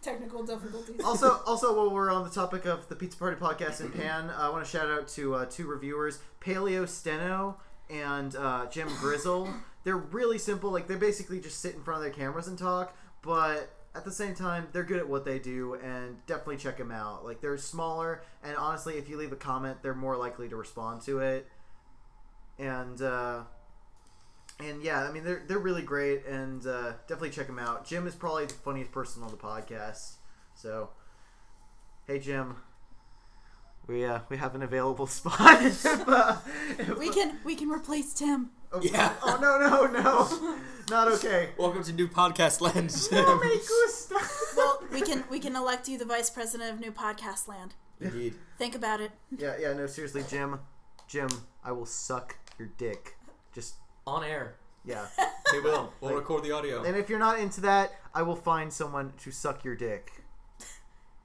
Speaker 4: Technical difficulties.
Speaker 2: Also, while we're on the topic of the Pizza Party Podcast and Pan, I want to shout out to two reviewers, PaleoSteno and Jim Grisel. They're really simple. Like, they basically just sit in front of their cameras and talk, but at the same time, they're good at what they do, and definitely check them out. Like, they're smaller, and honestly, if you leave a comment, they're more likely to respond to it. And yeah, I mean, they're really great, and definitely check them out. Jim is probably the funniest person on the podcast. So, hey, Jim. we have an available spot.
Speaker 4: We can replace Tim.
Speaker 2: Oh,
Speaker 3: Yeah.
Speaker 2: Oh no. Not okay.
Speaker 3: Welcome to New Podcast Land.
Speaker 2: No me gusta.
Speaker 4: Well, we can elect you the vice president of New Podcast Land.
Speaker 3: Indeed.
Speaker 4: Think about it.
Speaker 2: Yeah, no, seriously, Jim, I will suck your dick. Just
Speaker 3: On air.
Speaker 2: yeah.
Speaker 3: We will. We'll record the audio.
Speaker 2: And if you're not into that, I will find someone to suck your dick.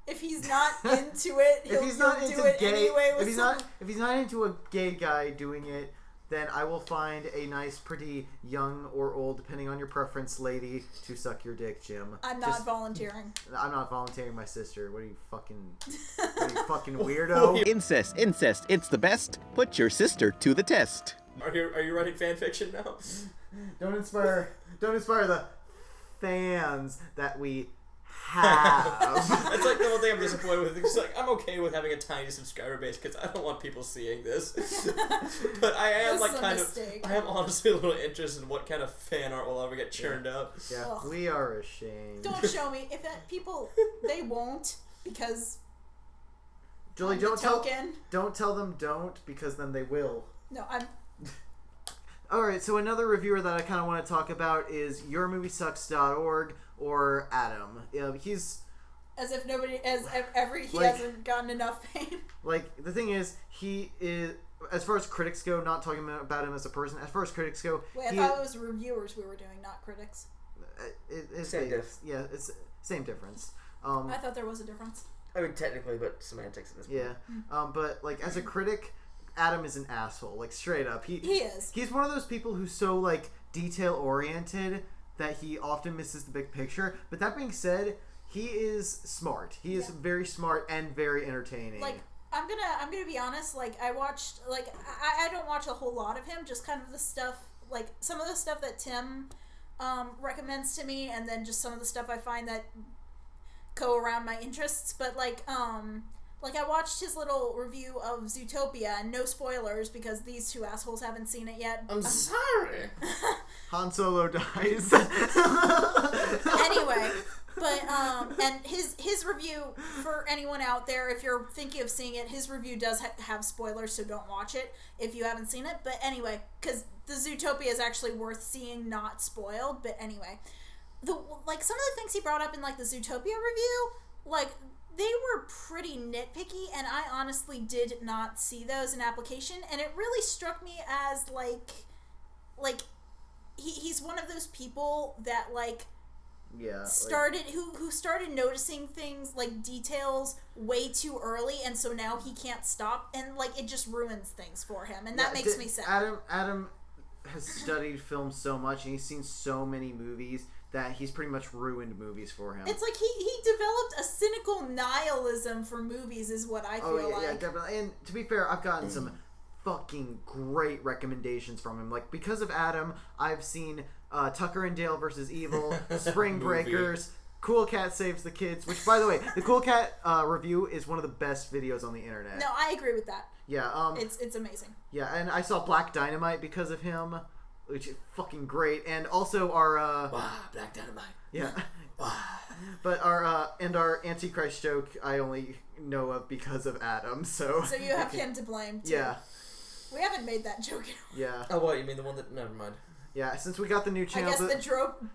Speaker 4: If he's not into it,
Speaker 2: If he's not
Speaker 4: do
Speaker 2: into
Speaker 4: it
Speaker 2: gay,
Speaker 4: anyway.
Speaker 2: if he's not into a gay guy doing it, then I will find a nice, pretty young or old, depending on your preference, lady to suck your dick, Jim.
Speaker 4: I'm not volunteering.
Speaker 2: I'm not volunteering my sister. What are you fucking weirdo?
Speaker 5: Incest, it's the best. Put your sister to the test.
Speaker 3: Are you writing fan fiction now?
Speaker 2: Don't inspire the fans that we have.
Speaker 3: That's like the one thing I'm disappointed with. It's like I'm okay with having a tiny subscriber base because I don't want people seeing this. But I am I am honestly a little interested in what kind of fan art will ever get churned out.
Speaker 2: Yeah,
Speaker 4: Ugh.
Speaker 2: we are ashamed.
Speaker 4: Don't show me. If that people, they won't because.
Speaker 2: Julie,
Speaker 4: I'm
Speaker 2: don't
Speaker 4: the
Speaker 2: tell them don't because then they will.
Speaker 4: No, I'm.
Speaker 2: Alright, so another reviewer that I kind of want to talk about is YourMovieSucksDOTcom or Adam. He's...
Speaker 4: As if nobody... He
Speaker 2: Like-
Speaker 4: hasn't gotten enough fame.
Speaker 2: Like, the thing is, he is... As far as critics go, not talking about him as a person, as far as critics go...
Speaker 4: Wait, I thought it was reviewers we were doing, not critics.
Speaker 3: Same diff.
Speaker 2: Yeah, it's same difference.
Speaker 4: I thought there was a difference.
Speaker 3: I mean, technically, but semantics at this point.
Speaker 2: Yeah. But, like, as a critic... Adam is an asshole, like straight up. He
Speaker 4: is.
Speaker 2: He's one of those people who's so like detail oriented that he often misses the big picture. But that being said, he is smart. He is very smart and very entertaining.
Speaker 4: Like I'm gonna be honest. Like I watched I don't watch a whole lot of him. Just kind of the stuff like some of the stuff that Tim recommends to me, and then just some of the stuff I find that go around my interests. But like I watched his little review of Zootopia, and no spoilers because these two assholes haven't seen it yet.
Speaker 3: I'm sorry.
Speaker 2: Han Solo dies.
Speaker 4: Anyway, but and his review for anyone out there, if you're thinking of seeing it, his review does have spoilers, so don't watch it if you haven't seen it. But anyway, because the Zootopia is actually worth seeing, not spoiled. But anyway, some of the things he brought up in like the Zootopia review, like. They were pretty nitpicky, and I honestly did not see those in application, and it really struck me as, he's one of those people that, who started noticing things, like, details way too early, and so now he can't stop, and, it just ruins things for him, and that makes me sad.
Speaker 2: Adam has studied film so much, and he's seen so many movies that he's pretty much ruined movies for him.
Speaker 4: It's like he developed a cynical nihilism for movies is what I feel like.
Speaker 2: Yeah, definitely. And to be fair, I've gotten some fucking great recommendations from him. Like, because of Adam, I've seen Tucker and Dale vs. Evil, Spring Breakers, Cool Cat Saves the Kids, which, by the way, the Cool Cat review is one of the best videos on the internet.
Speaker 4: No, I agree with that.
Speaker 2: Yeah.
Speaker 4: It's amazing.
Speaker 2: Yeah, and I saw Black Dynamite because of him, which is fucking great, and also our
Speaker 3: Black Dynamite.
Speaker 2: Yeah. But our Antichrist joke I only know of because of Adam, so
Speaker 4: you have him to blame too.
Speaker 2: Yeah.
Speaker 4: We haven't made that joke in a while.
Speaker 2: Yeah.
Speaker 3: Oh, what, you mean the one that never mind.
Speaker 2: Yeah, since we got the new channel,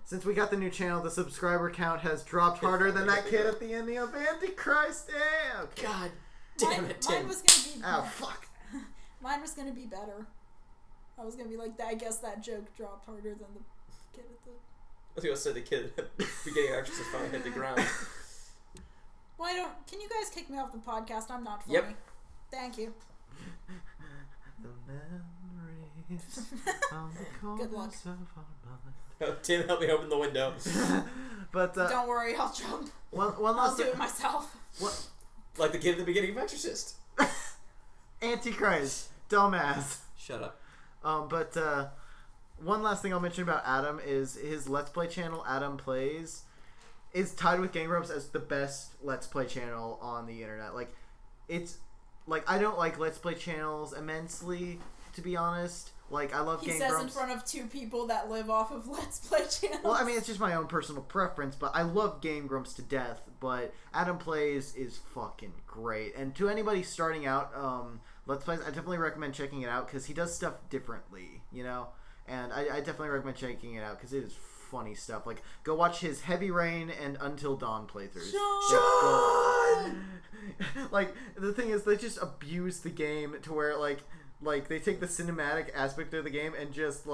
Speaker 4: since
Speaker 2: we got the new channel, the subscriber count has dropped harder than that kid at the ending of Antichrist. Yeah, okay.
Speaker 3: God damn it, Tim.
Speaker 4: Mine was gonna be
Speaker 2: Oh fuck.
Speaker 4: Mine was gonna be better. I was gonna be like that. I guess that joke dropped harder than the kid at the.
Speaker 3: I was gonna say the kid at the beginning of Exorcist finally hit the ground.
Speaker 4: Can you guys kick me off the podcast? I'm not funny.
Speaker 3: Yep.
Speaker 4: Thank you.
Speaker 2: The memories on the
Speaker 4: Good luck.
Speaker 2: corners of our mind.
Speaker 3: Oh, Tim, help me open the window.
Speaker 2: But
Speaker 4: don't worry, I'll jump.
Speaker 2: One
Speaker 4: I'll
Speaker 2: last
Speaker 4: do it myself.
Speaker 2: What?
Speaker 3: Like the kid at the beginning of Exorcist.
Speaker 2: Antichrist, dumbass.
Speaker 3: Shut up.
Speaker 2: But one last thing I'll mention about Adam is his Let's Play channel, Adam Plays, is tied with Game Grumps as the best Let's Play channel on the internet. Like, it's like I don't like Let's Play channels immensely, to be honest. Like, I love
Speaker 4: He
Speaker 2: Game
Speaker 4: says
Speaker 2: Grumps.
Speaker 4: in front of 2 people that live off of Let's Play channels.
Speaker 2: Well, I mean, it's just my own personal preference, but I love Game Grumps to death, but Adam Plays is fucking great. And to anybody starting out Let's Plays, I definitely recommend checking it out, because he does stuff differently, you know? And I definitely recommend checking it out, because it is funny stuff. Like, go watch his Heavy Rain and Until Dawn playthroughs.
Speaker 3: Sean!
Speaker 2: Like, the thing is, they just abuse the game to where, like they take the cinematic aspect of the game and just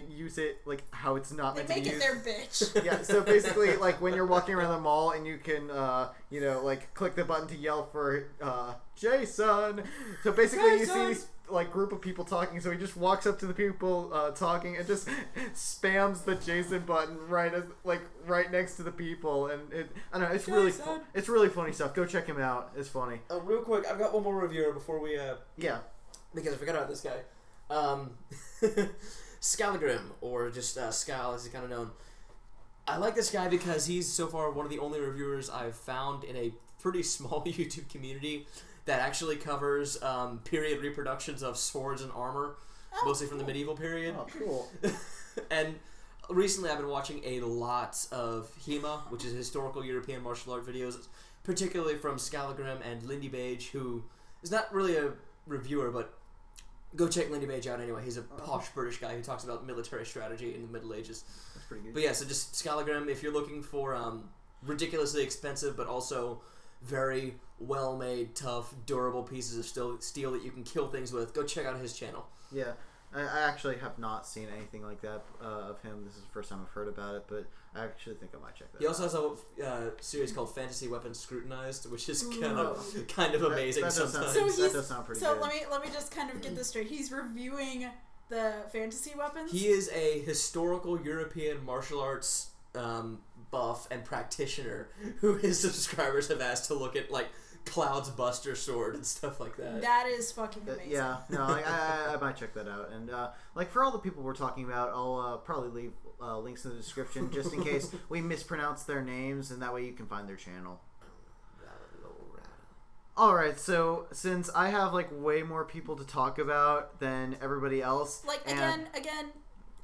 Speaker 2: use it like how it's not meant to be used.
Speaker 4: They make it their bitch.
Speaker 2: Yeah, so basically, like, when you're walking around the mall and you can click the button to yell for Jason. So basically, you see these group of people talking, so he just walks up to the people talking and just spams the Jason button right next to the people, and I don't know, it's really it's really funny stuff. Go check him out. It's funny.
Speaker 3: Real quick, I've got one more reviewer before we
Speaker 2: yeah.
Speaker 3: Because I forgot about this guy. Skallagrim, or just Skall as he's kind of known. I like this guy because he's so far one of the only reviewers I've found in a pretty small YouTube community that actually covers period reproductions of swords and armor, mostly from the medieval period.
Speaker 2: Oh, cool.
Speaker 3: And recently I've been watching a lot of HEMA, which is historical European martial art videos, particularly from Skallagrim and DarknessDragonRose, who is not really a reviewer, but go check DarknessDragonRose out anyway. He's a posh British guy who talks about military strategy in the Middle Ages.
Speaker 2: That's pretty good.
Speaker 3: But yeah, so just Skallagrim, if you're looking for ridiculously expensive but also very well-made, tough, durable pieces of steel that you can kill things with, go check out his channel.
Speaker 2: Yeah. I actually have not seen anything like that of him. This is the first time I've heard about it, but I actually think I might check that out.
Speaker 3: He also has a series called Fantasy Weapons Scrutinized, which is kind of amazing
Speaker 2: that
Speaker 3: sometimes.
Speaker 2: That does sound pretty good.
Speaker 4: So let me just kind of get this straight. He's reviewing the fantasy weapons?
Speaker 3: He is a historical European martial arts buff and practitioner who his subscribers have asked to look at, like, Cloud's Buster sword and stuff like that.
Speaker 4: That is fucking amazing.
Speaker 2: Yeah, no, I might check that out. And like, for all the people we're talking about, I'll probably leave links in the description just in case we mispronounce their names, and that way you can find their channel. Alright, so since I have like way more people to talk about than everybody else,
Speaker 4: like, again,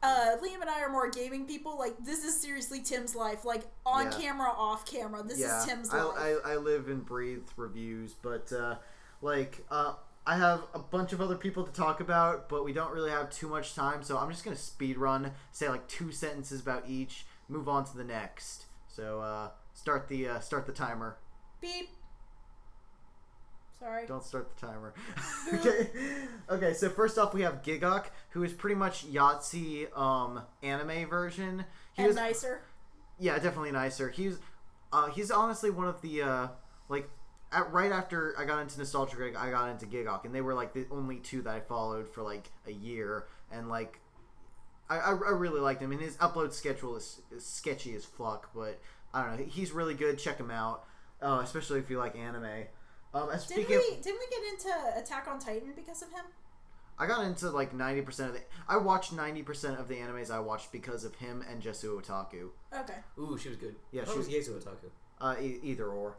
Speaker 4: Liam and I are more gaming people. Like, this is seriously Tim's life. Like, on camera, off camera. This is Tim's life.
Speaker 2: I live and breathe reviews, but I have a bunch of other people to talk about, but we don't really have too much time, so I'm just gonna speed run, say like 2 sentences about each, move on to the next. So start the timer.
Speaker 4: Beep. Sorry.
Speaker 2: Don't start the timer. Okay, so first off we have Gigguk, who is pretty much Yahtzee anime version. He was
Speaker 4: nicer.
Speaker 2: Yeah, definitely nicer. He's honestly one of the right after I got into Nostalgia Greg, I got into Gigguk, and they were like the only two that I followed for like a year, and like I really liked him, and his upload schedule is sketchy as fuck, but I don't know, he's really good. Check him out, especially if you like anime.
Speaker 4: Didn't we get into Attack on Titan because of him?
Speaker 2: I got into like 90% of I watched 90% of the animes I watched because of him and Jesu Otaku.
Speaker 4: Okay.
Speaker 3: Ooh, she was good.
Speaker 2: Yeah,
Speaker 3: she was Jesu Otaku.
Speaker 2: Either or.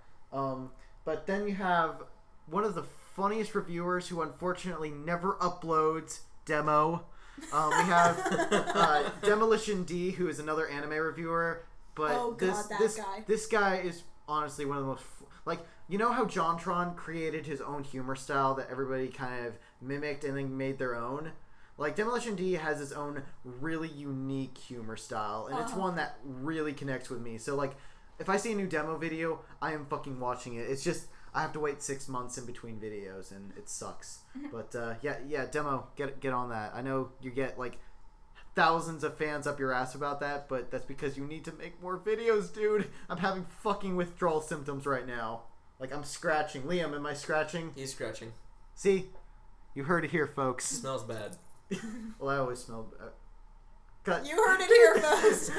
Speaker 2: But then you have one of the funniest reviewers who unfortunately never uploads Demo. We have DemolitionD, who is another anime reviewer. But this guy is honestly one of the most you know how Jontron created his own humor style that everybody kind of mimicked and then made their own? Like, DemolitionD has his own really unique humor style, and it's one that really connects with me. So, like, if I see a new Demo video, I am fucking watching it. It's just, I have to wait 6 months in between videos, and it sucks. But, yeah, Demo, get on that. I know you get, like, thousands of fans up your ass about that, but that's because you need to make more videos, dude. I'm having fucking withdrawal symptoms right now. Like, I'm scratching. Liam, am I scratching?
Speaker 3: He's scratching.
Speaker 2: See? You heard it here, folks.
Speaker 3: It smells bad.
Speaker 2: Well, I always smell bad. Cut.
Speaker 4: You heard it here, folks.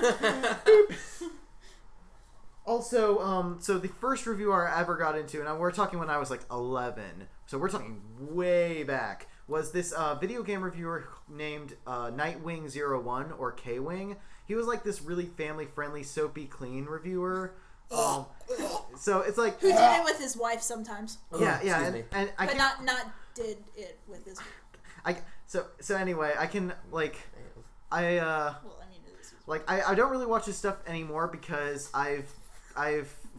Speaker 2: Also, so the first reviewer I ever got into, and we're talking when I was like 11, so we're talking way back, was this video game reviewer named Nightwing01 or K-Wing. He was like this really family-friendly, soapy, clean reviewer. So it's like
Speaker 4: who did it with his wife sometimes.
Speaker 2: Yeah, and I
Speaker 4: but not did it with his.
Speaker 2: So anyway, I can like I
Speaker 4: Well, I mean, this is
Speaker 2: like I don't really watch his stuff anymore because I've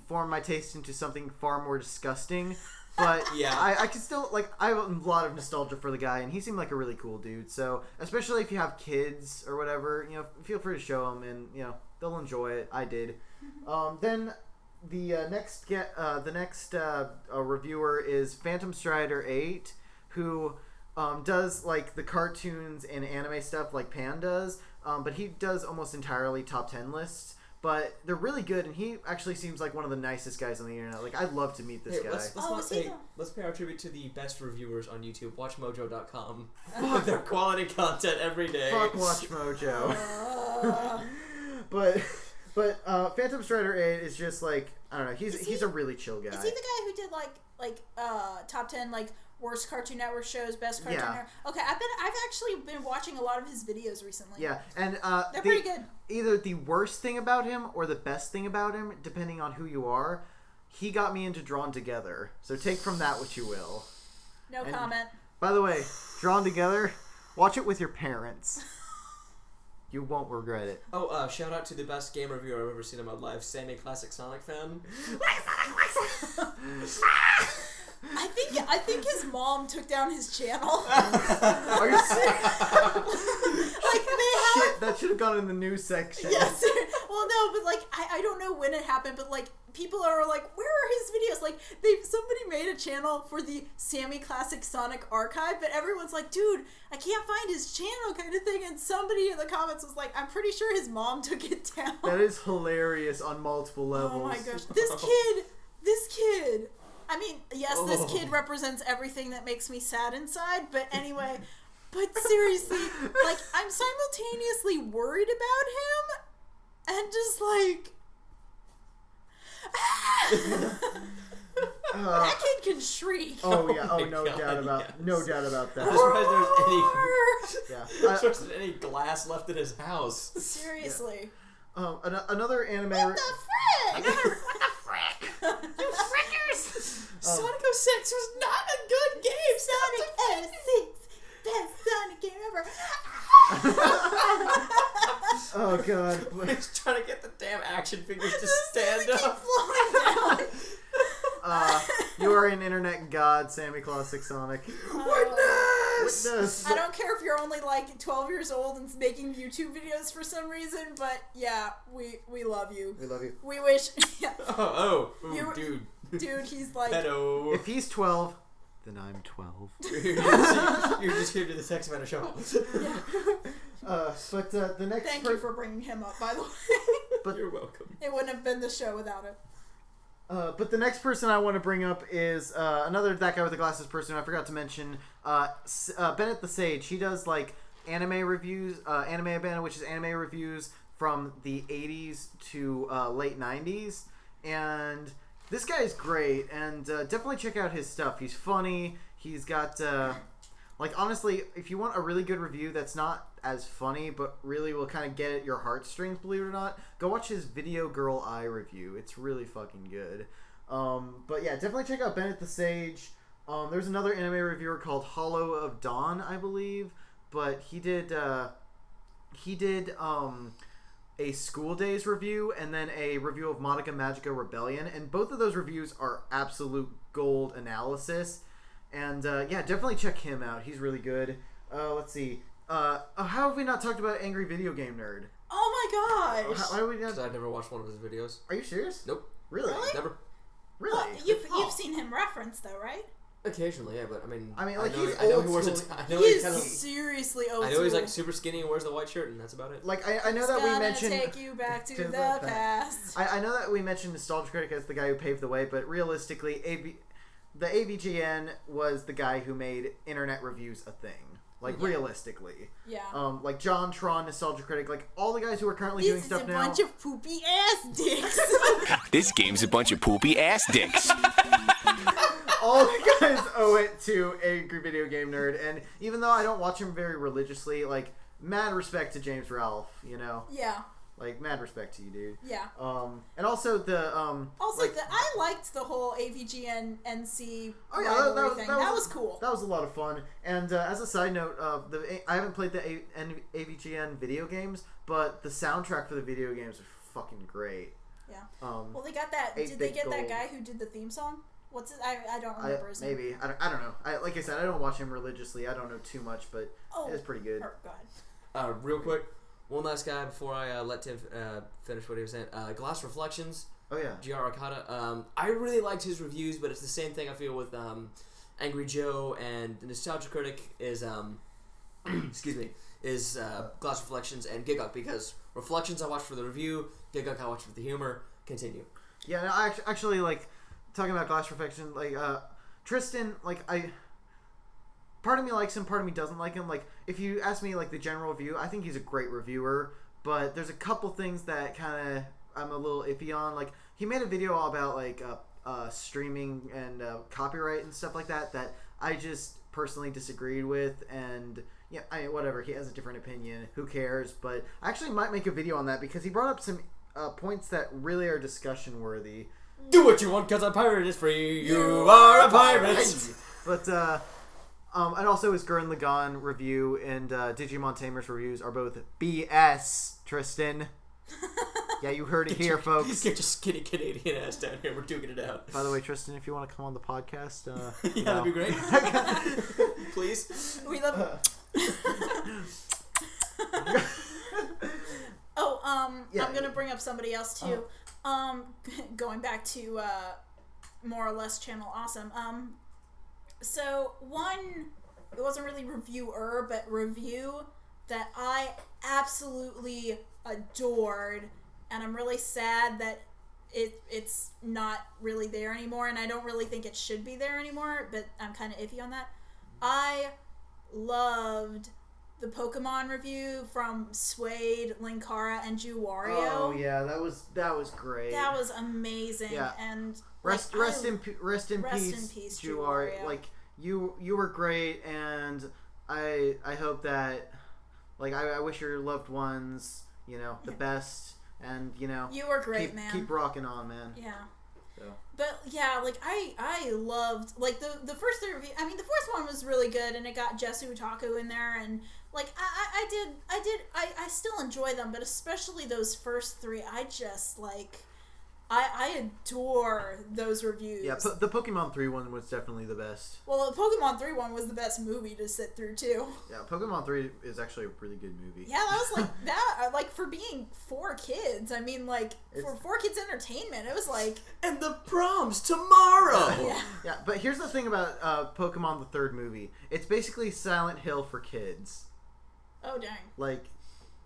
Speaker 2: formed my taste into something far more disgusting. But
Speaker 3: Yeah.
Speaker 2: I can still like I have a lot of nostalgia for the guy, and he seemed like a really cool dude. So especially if you have kids or whatever, you know, feel free to show them, and you know they'll enjoy it. I did. Then the next reviewer is Phantom Strider 8, who does like the cartoons and anime stuff like Pan does, but he does almost entirely top 10 lists. But they're really good, and he actually seems like one of the nicest guys on the internet. Like, I'd love to meet this guy.
Speaker 3: Let's pay our tribute to the best reviewers on YouTube. WatchMojo.com. With their quality content every day.
Speaker 2: Fuck WatchMojo. But Phantom Strider 8 is just like, I don't know, he's a really chill guy.
Speaker 4: Is he the guy who did like top 10 like worst Cartoon Network shows, best Cartoon Network? Okay, I've actually been watching a lot of his videos recently.
Speaker 2: Yeah, and
Speaker 4: they're pretty good.
Speaker 2: Either the worst thing about him or the best thing about him, depending on who you are, he got me into Drawn Together. So take from that what you will.
Speaker 4: No comment.
Speaker 2: By the way, Drawn Together, watch it with your parents. You won't regret it.
Speaker 3: Oh, shout out to the best game reviewer I've ever seen in my life, SammyClassicSonic fan.
Speaker 4: I think his mom took down his channel.
Speaker 2: Are you serious?
Speaker 4: Like they have.
Speaker 2: Shit, that should have gone in the news section.
Speaker 4: Yes. Well, no, but like I don't know when it happened, but like people are like, where are his videos? Like somebody made a channel for the SammyClassicSonic archive, but everyone's like, dude, I can't find his channel, kind of thing. And somebody in the comments was like, I'm pretty sure his mom took it down.
Speaker 2: That is hilarious on multiple levels.
Speaker 4: Oh my gosh, this kid. I mean, yes, this kid represents everything that makes me sad inside, but anyway, but seriously, like, I'm simultaneously worried about him, and just like, that kid can shriek.
Speaker 2: Oh yeah, no
Speaker 3: God,
Speaker 2: doubt about,
Speaker 3: yes.
Speaker 2: no doubt about that.
Speaker 3: I'm surprised
Speaker 2: Yeah.
Speaker 3: there's any glass left in his house.
Speaker 4: Seriously.
Speaker 2: Another anime.
Speaker 4: What the frick?
Speaker 6: What the frick? You frickers!
Speaker 3: Sonic 06 was not a good game.
Speaker 4: Sonic 06, best Sonic game ever.
Speaker 2: Oh god.
Speaker 3: He's trying to get the damn action figures to stand up.
Speaker 2: You are an internet god, SammyClassicSonic. Witness!
Speaker 4: I don't care if you're only like 12 years old and making YouTube videos for some reason, but yeah, we love you.
Speaker 2: We love you.
Speaker 4: We wish. Yeah.
Speaker 3: Dude.
Speaker 4: Dude, he's like.
Speaker 3: Pedo.
Speaker 2: If he's 12, then I'm 12.
Speaker 3: You're just here to the sex matter show.
Speaker 2: But the next.
Speaker 4: Thank you for bringing him up, by the way.
Speaker 2: But
Speaker 3: you're welcome.
Speaker 4: It wouldn't have been the show without it.
Speaker 2: But the next person I want to bring up is another that guy with the glasses person who I forgot to mention, BennettheSage. He does like anime reviews, Anime Abandon, which is anime reviews from the 80s to late 90s, and this guy is great, and definitely check out his stuff. He's funny. He's got like honestly, if you want a really good review that's not as funny but really will kind of get at your heartstrings, believe it or not, go watch his Video Girl Eye review. It's really fucking good. But yeah, definitely check out BennettheSage. There's another anime reviewer called HollowofDawn, I believe, but he did a School Days review and then a review of Monica Magica Rebellion, and both of those reviews are absolute gold analysis. And yeah, definitely check him out. He's really good. Let's see. How have we not talked about Angry Video Game Nerd?
Speaker 4: Oh my gosh!
Speaker 2: Why do we not?
Speaker 3: Because I've never watched one of his videos.
Speaker 2: Are you serious?
Speaker 3: Nope.
Speaker 2: Really?
Speaker 3: Never.
Speaker 2: Really?
Speaker 4: Well, you've seen him referenced though, right?
Speaker 3: Occasionally, yeah, but I mean,
Speaker 2: like
Speaker 3: I
Speaker 2: he's
Speaker 3: know
Speaker 2: old
Speaker 3: he wears
Speaker 2: school.
Speaker 4: He's seriously old
Speaker 3: I know he's
Speaker 4: school.
Speaker 3: like super skinny and wears the white shirt, and that's about it.
Speaker 2: Like I know that we mentioned.
Speaker 4: Take you back to the past.
Speaker 2: I know that we mentioned Nostalgia Critic as the guy who paved the way, but realistically, the AVGN was the guy who made internet reviews a thing. Like realistically, like Jontron, Nostalgia Critic, like all the guys who are currently doing stuff now.
Speaker 4: This is a bunch of poopy ass dicks.
Speaker 5: This game's a bunch of poopy ass dicks.
Speaker 2: All the guys owe it to Angry Video Game Nerd, and even though I don't watch him very religiously, like mad respect to James Ralph, you know.
Speaker 4: Yeah.
Speaker 2: Like, mad respect to you, dude.
Speaker 4: Yeah.
Speaker 2: And also the
Speaker 4: I liked the whole AVGN NC
Speaker 2: Oh yeah, that was cool. That was a lot of fun. And as a side note, I haven't played the AVGN video games, but the soundtrack for the video games are fucking great.
Speaker 4: Yeah. Well, they got that. Did they get that guy who did the theme song? What's it? I don't remember his name.
Speaker 2: Maybe. I don't know. Like I said, I don't watch him religiously. I don't know too much, but it's pretty good.
Speaker 4: Go ahead.
Speaker 3: Real quick, one last guy before I let Tim finish what he was saying. Glass Reflections.
Speaker 2: Oh yeah.
Speaker 3: GRArkada. I really liked his reviews, but it's the same thing I feel with Angry Joe and the Nostalgia Critic is excuse me, is Glass Reflections and Gigguk, because Reflections I watched for the review, Gigguk I watched for the humor. Continue.
Speaker 2: Yeah, no, I actually like talking about Glass Reflection. Like Tristan, like part of me likes him, part of me doesn't like him. Like if you ask me like the general review, I think he's a great reviewer, but there's a couple things that kind of I'm a little iffy on. Like he made a video all about like streaming and copyright and stuff like that I just personally disagreed with, and yeah, whatever. He has a different opinion. Who cares? But I actually might make a video on that because he brought up some points that really are discussion worthy.
Speaker 3: Do what you want, cause a pirate is free. You are a pirate.
Speaker 2: But and also his Gurren Lagann review and Digimon Tamers reviews are both BS. Tristan. Yeah, you heard it here, folks.
Speaker 3: Get your skinny Canadian ass down here. We're duking it out.
Speaker 2: By the way, Tristan, if you want to come on the podcast,
Speaker 3: yeah, that'd be great. Please.
Speaker 4: We love it. I'm gonna bring up somebody else too. Going back to more or less Channel Awesome. So one, it wasn't really reviewer, but review that I absolutely adored, and I'm really sad that it's not really there anymore, and I don't really think it should be there anymore, but I'm kind of iffy on that. I loved the Pokemon review from Suede, Linkara, and Wario.
Speaker 2: Oh yeah, that was great.
Speaker 4: That was amazing.
Speaker 2: Yeah.
Speaker 4: And
Speaker 2: rest in peace, Wario. Like you were great, and I hope that I wish your loved ones, the best, and
Speaker 4: you were great, man.
Speaker 2: Keep rocking on, man.
Speaker 4: Yeah.
Speaker 2: So.
Speaker 4: But yeah, I loved the first three reviews. I mean, the first one was really good, and it got Jessu Utaku in there, and I still enjoy them, but especially those first three, I just I adore those reviews.
Speaker 2: Yeah, the Pokemon 3 one was definitely the best.
Speaker 4: Well, the Pokemon 3 one was the best movie to sit through too.
Speaker 2: Yeah, Pokemon 3 is actually a really good movie.
Speaker 4: Yeah, that was that for being 4 kids. I mean, for 4 kids entertainment, it was
Speaker 3: and the prom's tomorrow.
Speaker 4: Yeah.
Speaker 2: Yeah, but here's the thing about Pokemon the third movie. It's basically Silent Hill for kids.
Speaker 4: Oh dang.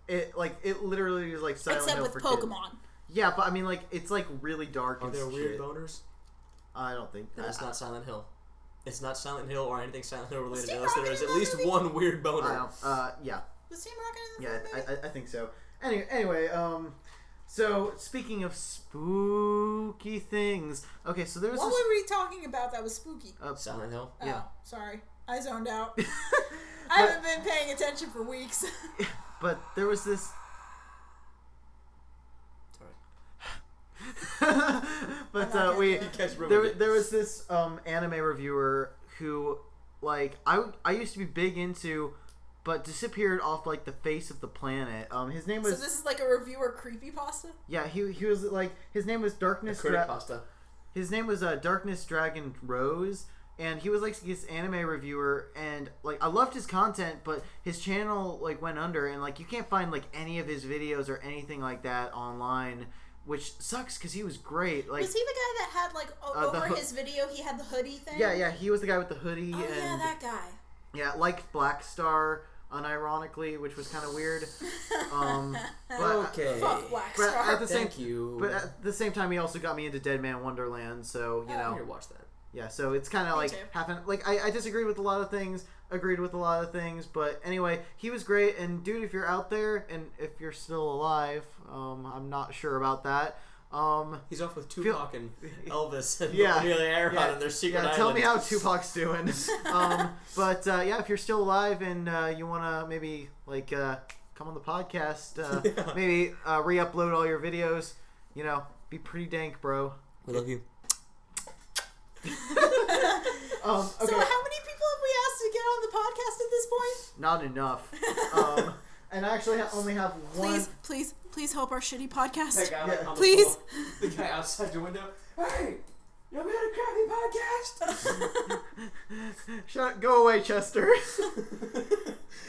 Speaker 2: It literally is like Silent
Speaker 4: Hill
Speaker 2: for
Speaker 4: Pokemon.
Speaker 2: Kids. Yeah, but I mean, it's really dark.
Speaker 3: Are there weird boners?
Speaker 2: I don't think.
Speaker 3: That's not Silent Hill. It's not Silent Hill or anything Silent Hill related
Speaker 4: unless
Speaker 3: there is at least one weird boner.
Speaker 2: Yeah.
Speaker 4: Was Team Rocket in the
Speaker 2: movie? I think so. Anyway, so speaking of spooky things, okay, so there's.
Speaker 4: What were we talking about that was spooky?
Speaker 3: Silent Hill.
Speaker 4: Yeah. Oh, sorry, I zoned out. I haven't been paying attention for weeks.
Speaker 2: But there was this. But there was this anime reviewer who I used to be big into, but disappeared off the face of the planet. His name was.
Speaker 4: So this is a reviewer creepypasta?
Speaker 2: Yeah, he was his name was
Speaker 3: DarknessDragonRose.
Speaker 2: His name was DarknessDragonRose, and he was this anime reviewer, and I loved his content, but his channel went under, and you can't find any of his videos or anything like that online. Which sucks because he was great.
Speaker 4: Was he the guy that had over his video he had the hoodie thing?
Speaker 2: Yeah, he was the guy with the hoodie.
Speaker 4: Oh yeah, that guy.
Speaker 2: Yeah, Black Star, unironically, which was kind of weird. But,
Speaker 3: okay.
Speaker 4: Fuck Black Star.
Speaker 3: Thank you.
Speaker 2: But at the same time, he also got me into Dead Man Wonderland, so you know.
Speaker 3: Here, watch that.
Speaker 2: Yeah, so it's kind of I disagreed with a lot of things, agreed with a lot of things, but anyway, he was great, and dude, if you're out there, and if you're still alive, I'm not sure about that,
Speaker 3: he's off with Tupac and Elvis and
Speaker 2: yeah,
Speaker 3: Amelia Earhart and their secret island.
Speaker 2: Tell me how Tupac's doing. But yeah, if you're still alive and you want to maybe come on the podcast. Maybe re-upload all your videos. You know, be pretty dank, bro.
Speaker 3: We love you.
Speaker 2: Okay.
Speaker 4: So how many people have we asked to get on the podcast at this point?
Speaker 2: Not enough. And I actually only have one.
Speaker 4: Please help our shitty podcast.
Speaker 3: That guy, like, on the
Speaker 4: Please.
Speaker 3: phone, the guy outside your window. Hey, you made a crappy podcast.
Speaker 2: Go away, Chester.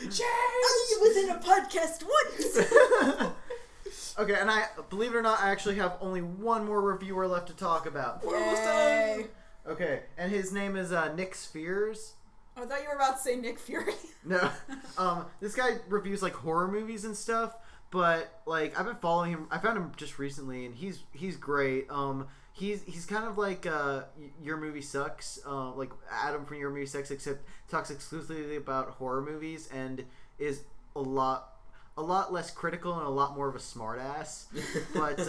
Speaker 4: I was in a podcast once.
Speaker 2: Okay, and believe it or not, I actually have only one more reviewer left to talk about.
Speaker 3: We're almost done.
Speaker 2: Okay, and his name is Nick Spheres.
Speaker 4: I thought you were about to say Nick Fury.
Speaker 2: No, this guy reviews like horror movies and stuff. But like I've been following him. I found him just recently, and he's great. He's kind of like Your Movie Sucks, like Adam from Your Movie Sucks, except talks exclusively about horror movies and is a lot less critical and a lot more of a smartass. But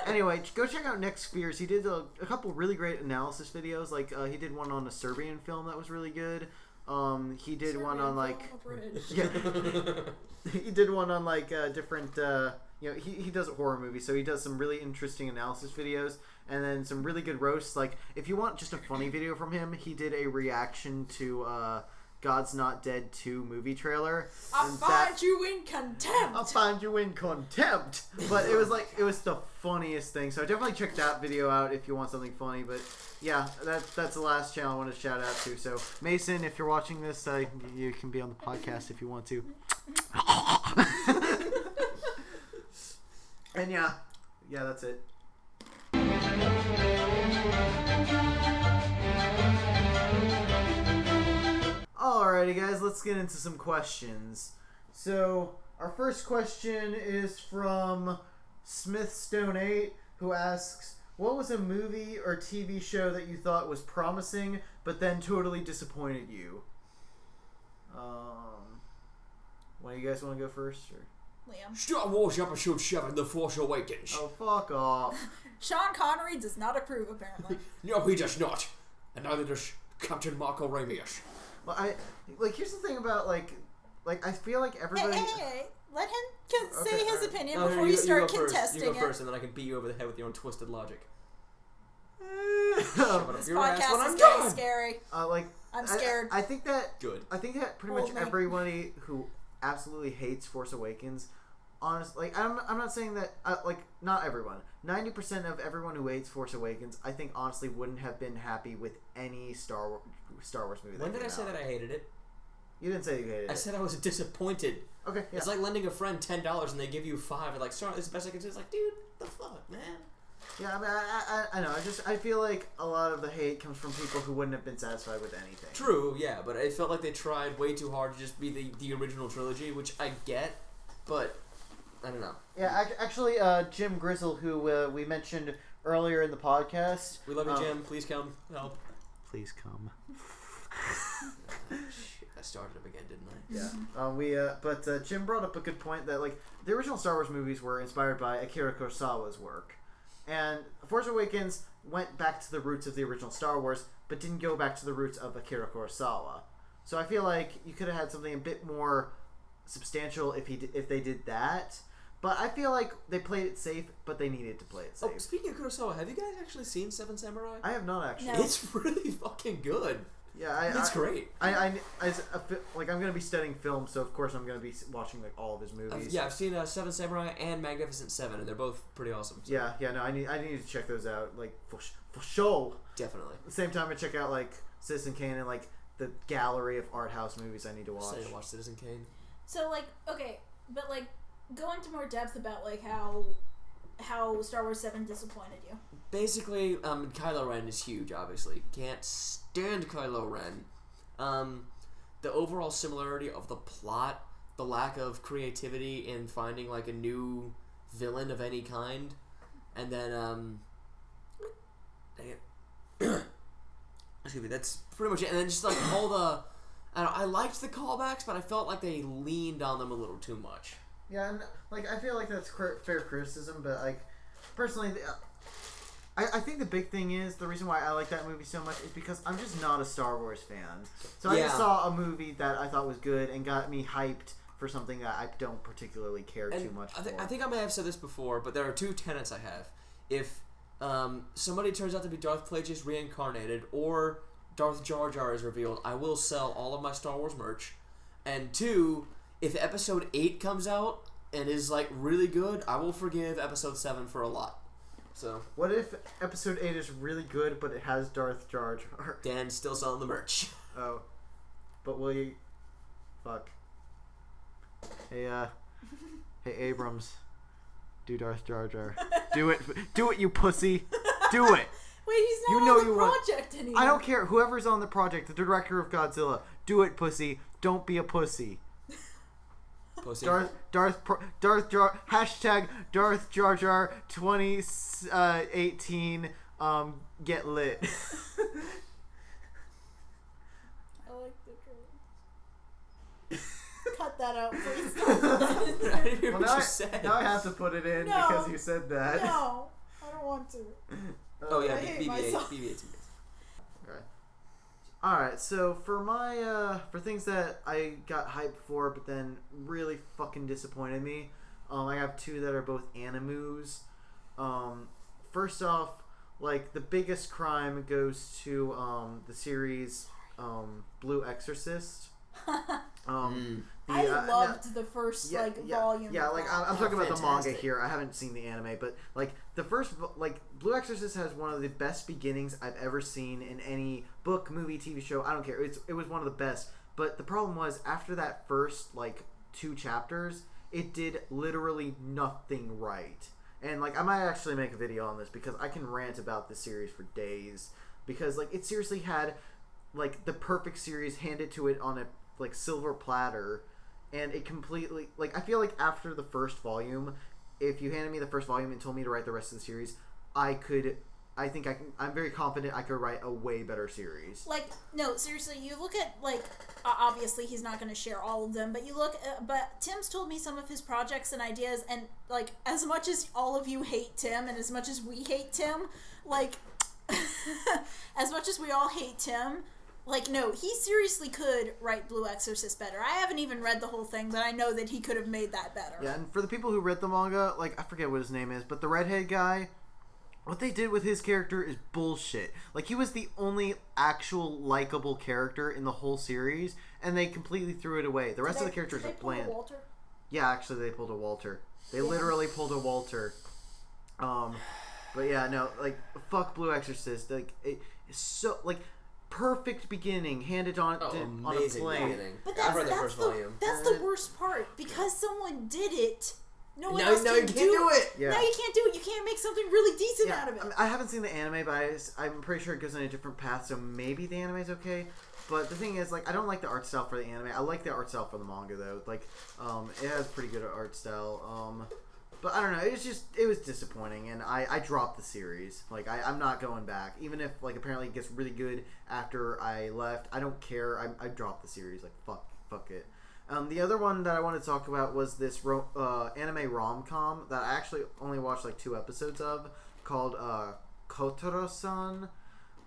Speaker 2: anyway, go check out Nick Spheres. He did a couple really great analysis videos. Like he did one on a Serbian film that was really good. He did
Speaker 4: Serbian
Speaker 2: one on like
Speaker 4: yeah.
Speaker 2: He did one on like different. You know, he does a horror movie, so he does some really interesting analysis videos, and then some really good roasts. Like if you want just a funny video from him, he did a reaction to God's Not Dead 2 movie trailer.
Speaker 4: I'll find you in contempt.
Speaker 2: I'll find you in contempt. But it was the funniest thing. So definitely check that video out if you want something funny. But yeah, that's the last channel I want to shout out to. So Mason, if you're watching this, you can be on the podcast if you want to. And yeah, that's it. Alrighty guys, let's get into some questions. So, our first question is from Smithstone8, who asks, what was a movie or TV show that you thought was promising, but then totally disappointed you? One of you guys want to go first? Or?
Speaker 4: Liam.
Speaker 3: Star Wars Episode 7, The Force Awakens.
Speaker 2: Oh, fuck off.
Speaker 4: Sean Connery does not approve, apparently.
Speaker 3: No, he does not. And neither does Captain Marco Ramius.
Speaker 2: Well, here's the thing about, like, I feel like everybody...
Speaker 4: Hey, let him say his opinion
Speaker 3: No,
Speaker 4: before you start
Speaker 3: go
Speaker 4: contesting
Speaker 3: it. You go
Speaker 4: it.
Speaker 3: first, and then I can beat you over the head with your own twisted logic.
Speaker 4: This podcast is getting scary. I'm scared.
Speaker 2: I think that...
Speaker 3: Good.
Speaker 2: I think that pretty much everybody who absolutely hates Force Awakens, honestly, like, I'm not saying that, not everyone. 90% of everyone who hates Force Awakens, I think, honestly, wouldn't have been happy with any Star Wars movie.
Speaker 3: When did I say that I hated it?
Speaker 2: You didn't say you hated it.
Speaker 3: I said I was disappointed.
Speaker 2: Okay, yeah.
Speaker 3: It's like lending a friend $10 and they give you $5. And like, sorry, this is the best I can do. It's like, dude, the fuck, man.
Speaker 2: Yeah, I mean, I know. I feel like a lot of the hate comes from people who wouldn't have been satisfied with anything.
Speaker 3: True, yeah, but it felt like they tried way too hard to just be the original trilogy, which I get, but I don't know.
Speaker 2: Yeah, actually, Jim Grisel, who we mentioned earlier in the podcast.
Speaker 3: We love you, Jim. Please come help.
Speaker 2: Please come.
Speaker 3: Shit, I started up again, didn't I?
Speaker 2: Yeah. But Jim brought up a good point that, like, the original Star Wars movies were inspired by Akira Kurosawa's work. And Force Awakens went back to the roots of the original Star Wars, but didn't go back to the roots of Akira Kurosawa. So I feel like you could have had something a bit more substantial if they did that. But I feel like they played it safe, but they needed to play it safe.
Speaker 3: Oh, speaking of Kurosawa, have you guys actually seen Seven Samurai?
Speaker 2: I have not actually.
Speaker 4: No.
Speaker 3: It's really fucking good.
Speaker 2: Yeah,
Speaker 3: it's great.
Speaker 2: I'm gonna be studying film, so of course I'm gonna be watching like all of his movies.
Speaker 3: I've seen Seven Samurai and Magnificent Seven, and they're both pretty awesome. So.
Speaker 2: Yeah, no, I need to check those out, like for sure.
Speaker 3: Definitely.
Speaker 2: At the same time, I check out like Citizen Kane and like the gallery of art house movies I need to watch.
Speaker 3: I need to watch Citizen Kane.
Speaker 4: So like, okay, but like, go into more depth about like how Star Wars 7 disappointed you.
Speaker 3: Basically, Kylo Ren is huge, obviously. Can't stand Kylo Ren. The overall similarity of the plot, the lack of creativity in finding, like, a new villain of any kind, and then, dang it. Excuse me, that's pretty much it. And then just, like, all the... I liked the callbacks, but I felt like they leaned on them a little too much.
Speaker 2: Yeah, and like I feel like that's fair criticism, but like personally, I think the big thing is the reason why I like that movie so much is because I'm just not a Star Wars fan. So I just saw a movie that I thought was good and got me hyped for something that I don't particularly care too much for.
Speaker 3: I think I may have said this before, but there are two tenets I have. If somebody turns out to be Darth Plagueis reincarnated, or Darth Jar Jar is revealed, I will sell all of my Star Wars merch. And two, if Episode 8 comes out and is like really good, I will forgive Episode 7 for a lot. So
Speaker 2: what if Episode 8 is really good, but it has Darth Jar Jar?
Speaker 3: Dan's still selling the merch.
Speaker 2: Oh, but will you? Fuck. Hey, hey Abrams, do Darth Jar Jar. Do it, you pussy. Do it.
Speaker 4: Wait, he's not on the project anymore.
Speaker 2: I don't care. Whoever's on the project, the director of Godzilla, do it, pussy. Don't be a pussy.
Speaker 3: Pussy.
Speaker 2: Darth Jar hashtag Darth Jar Jar 2018 get lit.
Speaker 4: I like the trailer. Cut that out, please.
Speaker 3: I didn't hear what you said.
Speaker 2: Now I have to put it in because you said that.
Speaker 4: No, I don't want to.
Speaker 3: Oh yeah,
Speaker 4: I hate
Speaker 3: BB-8.
Speaker 4: myself.
Speaker 3: BB-8.
Speaker 2: Okay. Alright, so for my, for things that I got hyped for, but then really fucking disappointed me, I have two that are both animus. First off, like, the biggest crime goes to, the series, Blue Exorcist.
Speaker 4: I loved the first volume.
Speaker 2: Yeah, like I'm talking about the manga here. I haven't seen the anime, but like the first, like Blue Exorcist has one of the best beginnings I've ever seen in any book, movie, TV show. I don't care. It was one of the best. But the problem was after that first like 2 chapters, it did literally nothing right. And like I might actually make a video on this because I can rant about this series for days because like it seriously had like the perfect series handed to it on a like silver platter, and it completely like I feel like after the first volume, if you handed me the first volume and told me to write the rest of the series, I'm very confident I could write a way better series.
Speaker 4: Like, no, seriously, you look at, like, obviously he's not going to share all of them, but you look, but Tim's told me some of his projects and ideas, and, like, as much as all of you hate Tim, and as much as we hate Tim, like, as much as we all hate Tim, like, no, he seriously could write Blue Exorcist better. I haven't even read the whole thing, but I know that he could have made that better.
Speaker 2: Yeah, and for the people who read the manga, like, I forget what his name is, but the redhead guy, what they did with his character is bullshit. Like, he was the only actual likable character in the whole series, and they completely threw it away. The rest of the characters are bland.
Speaker 4: Pull a Walter?
Speaker 2: Yeah, actually, they pulled a Walter. They literally pulled a Walter. But yeah, no, like, fuck Blue Exorcist. Like, it's so, like, perfect beginning handed on on a plane.
Speaker 3: Beginning.
Speaker 4: But
Speaker 3: I've read the first volume.
Speaker 4: That's the worst part. Because someone did it, no one
Speaker 3: now
Speaker 4: else
Speaker 3: you
Speaker 4: can
Speaker 3: can't
Speaker 4: do
Speaker 3: it.
Speaker 2: Yeah.
Speaker 4: Now you can't do it. You can't make something really decent out of it.
Speaker 2: I mean, I haven't seen the anime, but I'm pretty sure it goes on a different path, so maybe the anime's okay. But the thing is, like, I don't like the art style for the anime. I like the art style for the manga, though. Like, it has pretty good art style. But I don't know, it was disappointing, and I dropped the series. Like, I'm not going back. Even if, like, apparently it gets really good after I left, I don't care. I dropped the series. Like, fuck it. The other one that I wanted to talk about was this anime rom-com that I actually only watched, like, 2 episodes of, called Kotaro-san,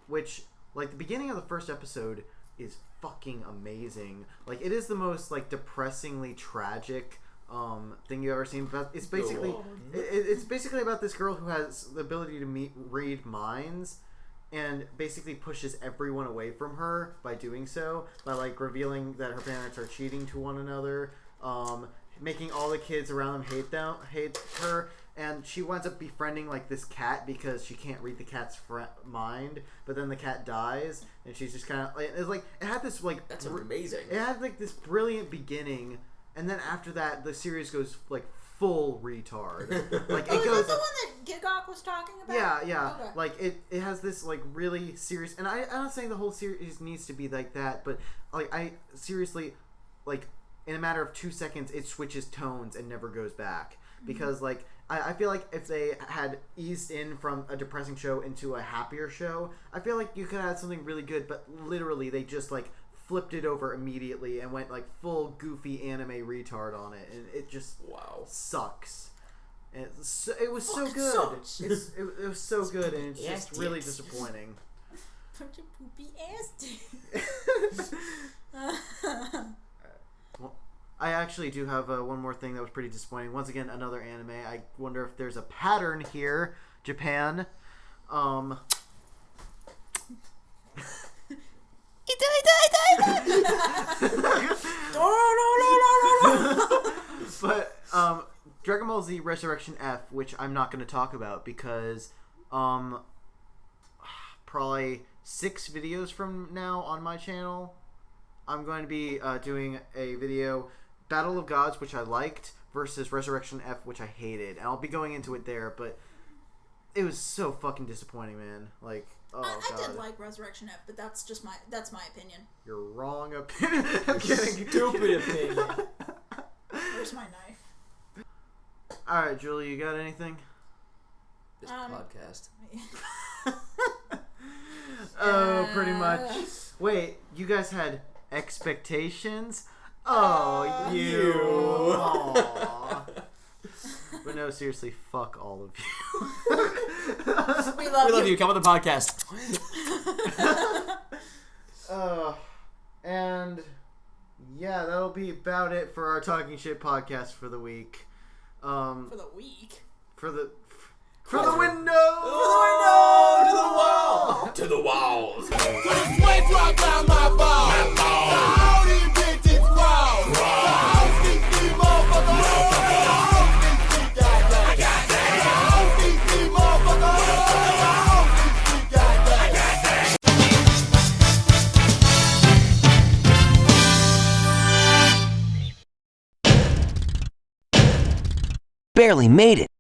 Speaker 2: which, like, the beginning of the first episode is fucking amazing. Like, it is the most, like, depressingly tragic thing you've ever seen. But it's basically it's basically about this girl who has the ability to read minds, and basically pushes everyone away from her by doing so, by like revealing that her parents are cheating to one another, making all the kids around them hate her, and she winds up befriending like this cat because she can't read the cat's mind, but then the cat dies, and she's just kind of it's like it had this like
Speaker 3: that's amazing.
Speaker 2: It had like this brilliant beginning. And then after that, the series goes like full retard. Like it goes.
Speaker 4: Is that the one that Gigguk was talking about?
Speaker 2: Yeah.
Speaker 4: Okay.
Speaker 2: Like it has this like really serious. And I'm not saying the whole series needs to be like that, but like I seriously, like in a matter of 2 seconds, it switches tones and never goes back. Because like I feel like if they had eased in from a depressing show into a happier show, I feel like you could have had something really good. But literally, they just like flipped it over immediately and went like full goofy anime retard on it, and it just sucks. And it was so good. It was so good, and it's just really disappointing.
Speaker 4: Bunch of poopy ass dicks.
Speaker 2: Well, I actually do have one more thing that was pretty disappointing. Once again, another anime. I wonder if there's a pattern here. Japan. But Dragon Ball Z Resurrection F, which I'm not going to talk about because probably 6 videos from now on my channel, I'm going to be doing a video Battle of Gods, which I liked, versus Resurrection F, which I hated. And I'll be going into it there, but it was so fucking disappointing, man. Like, oh
Speaker 4: I
Speaker 2: god.
Speaker 4: did like Resurrection F, but that's just my opinion.
Speaker 2: You're wrong opinion. I'm kidding.
Speaker 3: Stupid opinion.
Speaker 4: Where's my knife?
Speaker 2: Alright, Julie, you got anything?
Speaker 3: This podcast.
Speaker 2: Oh, pretty much. Wait, you guys had expectations? Oh, you. Aw. But no, seriously, fuck all of you.
Speaker 4: We love
Speaker 3: you. Come on the podcast.
Speaker 2: And yeah, that'll be about it for our Talking Shit podcast for the week.
Speaker 4: For the week?
Speaker 2: For the window!
Speaker 3: To the wall! To the walls!
Speaker 10: Barely made it.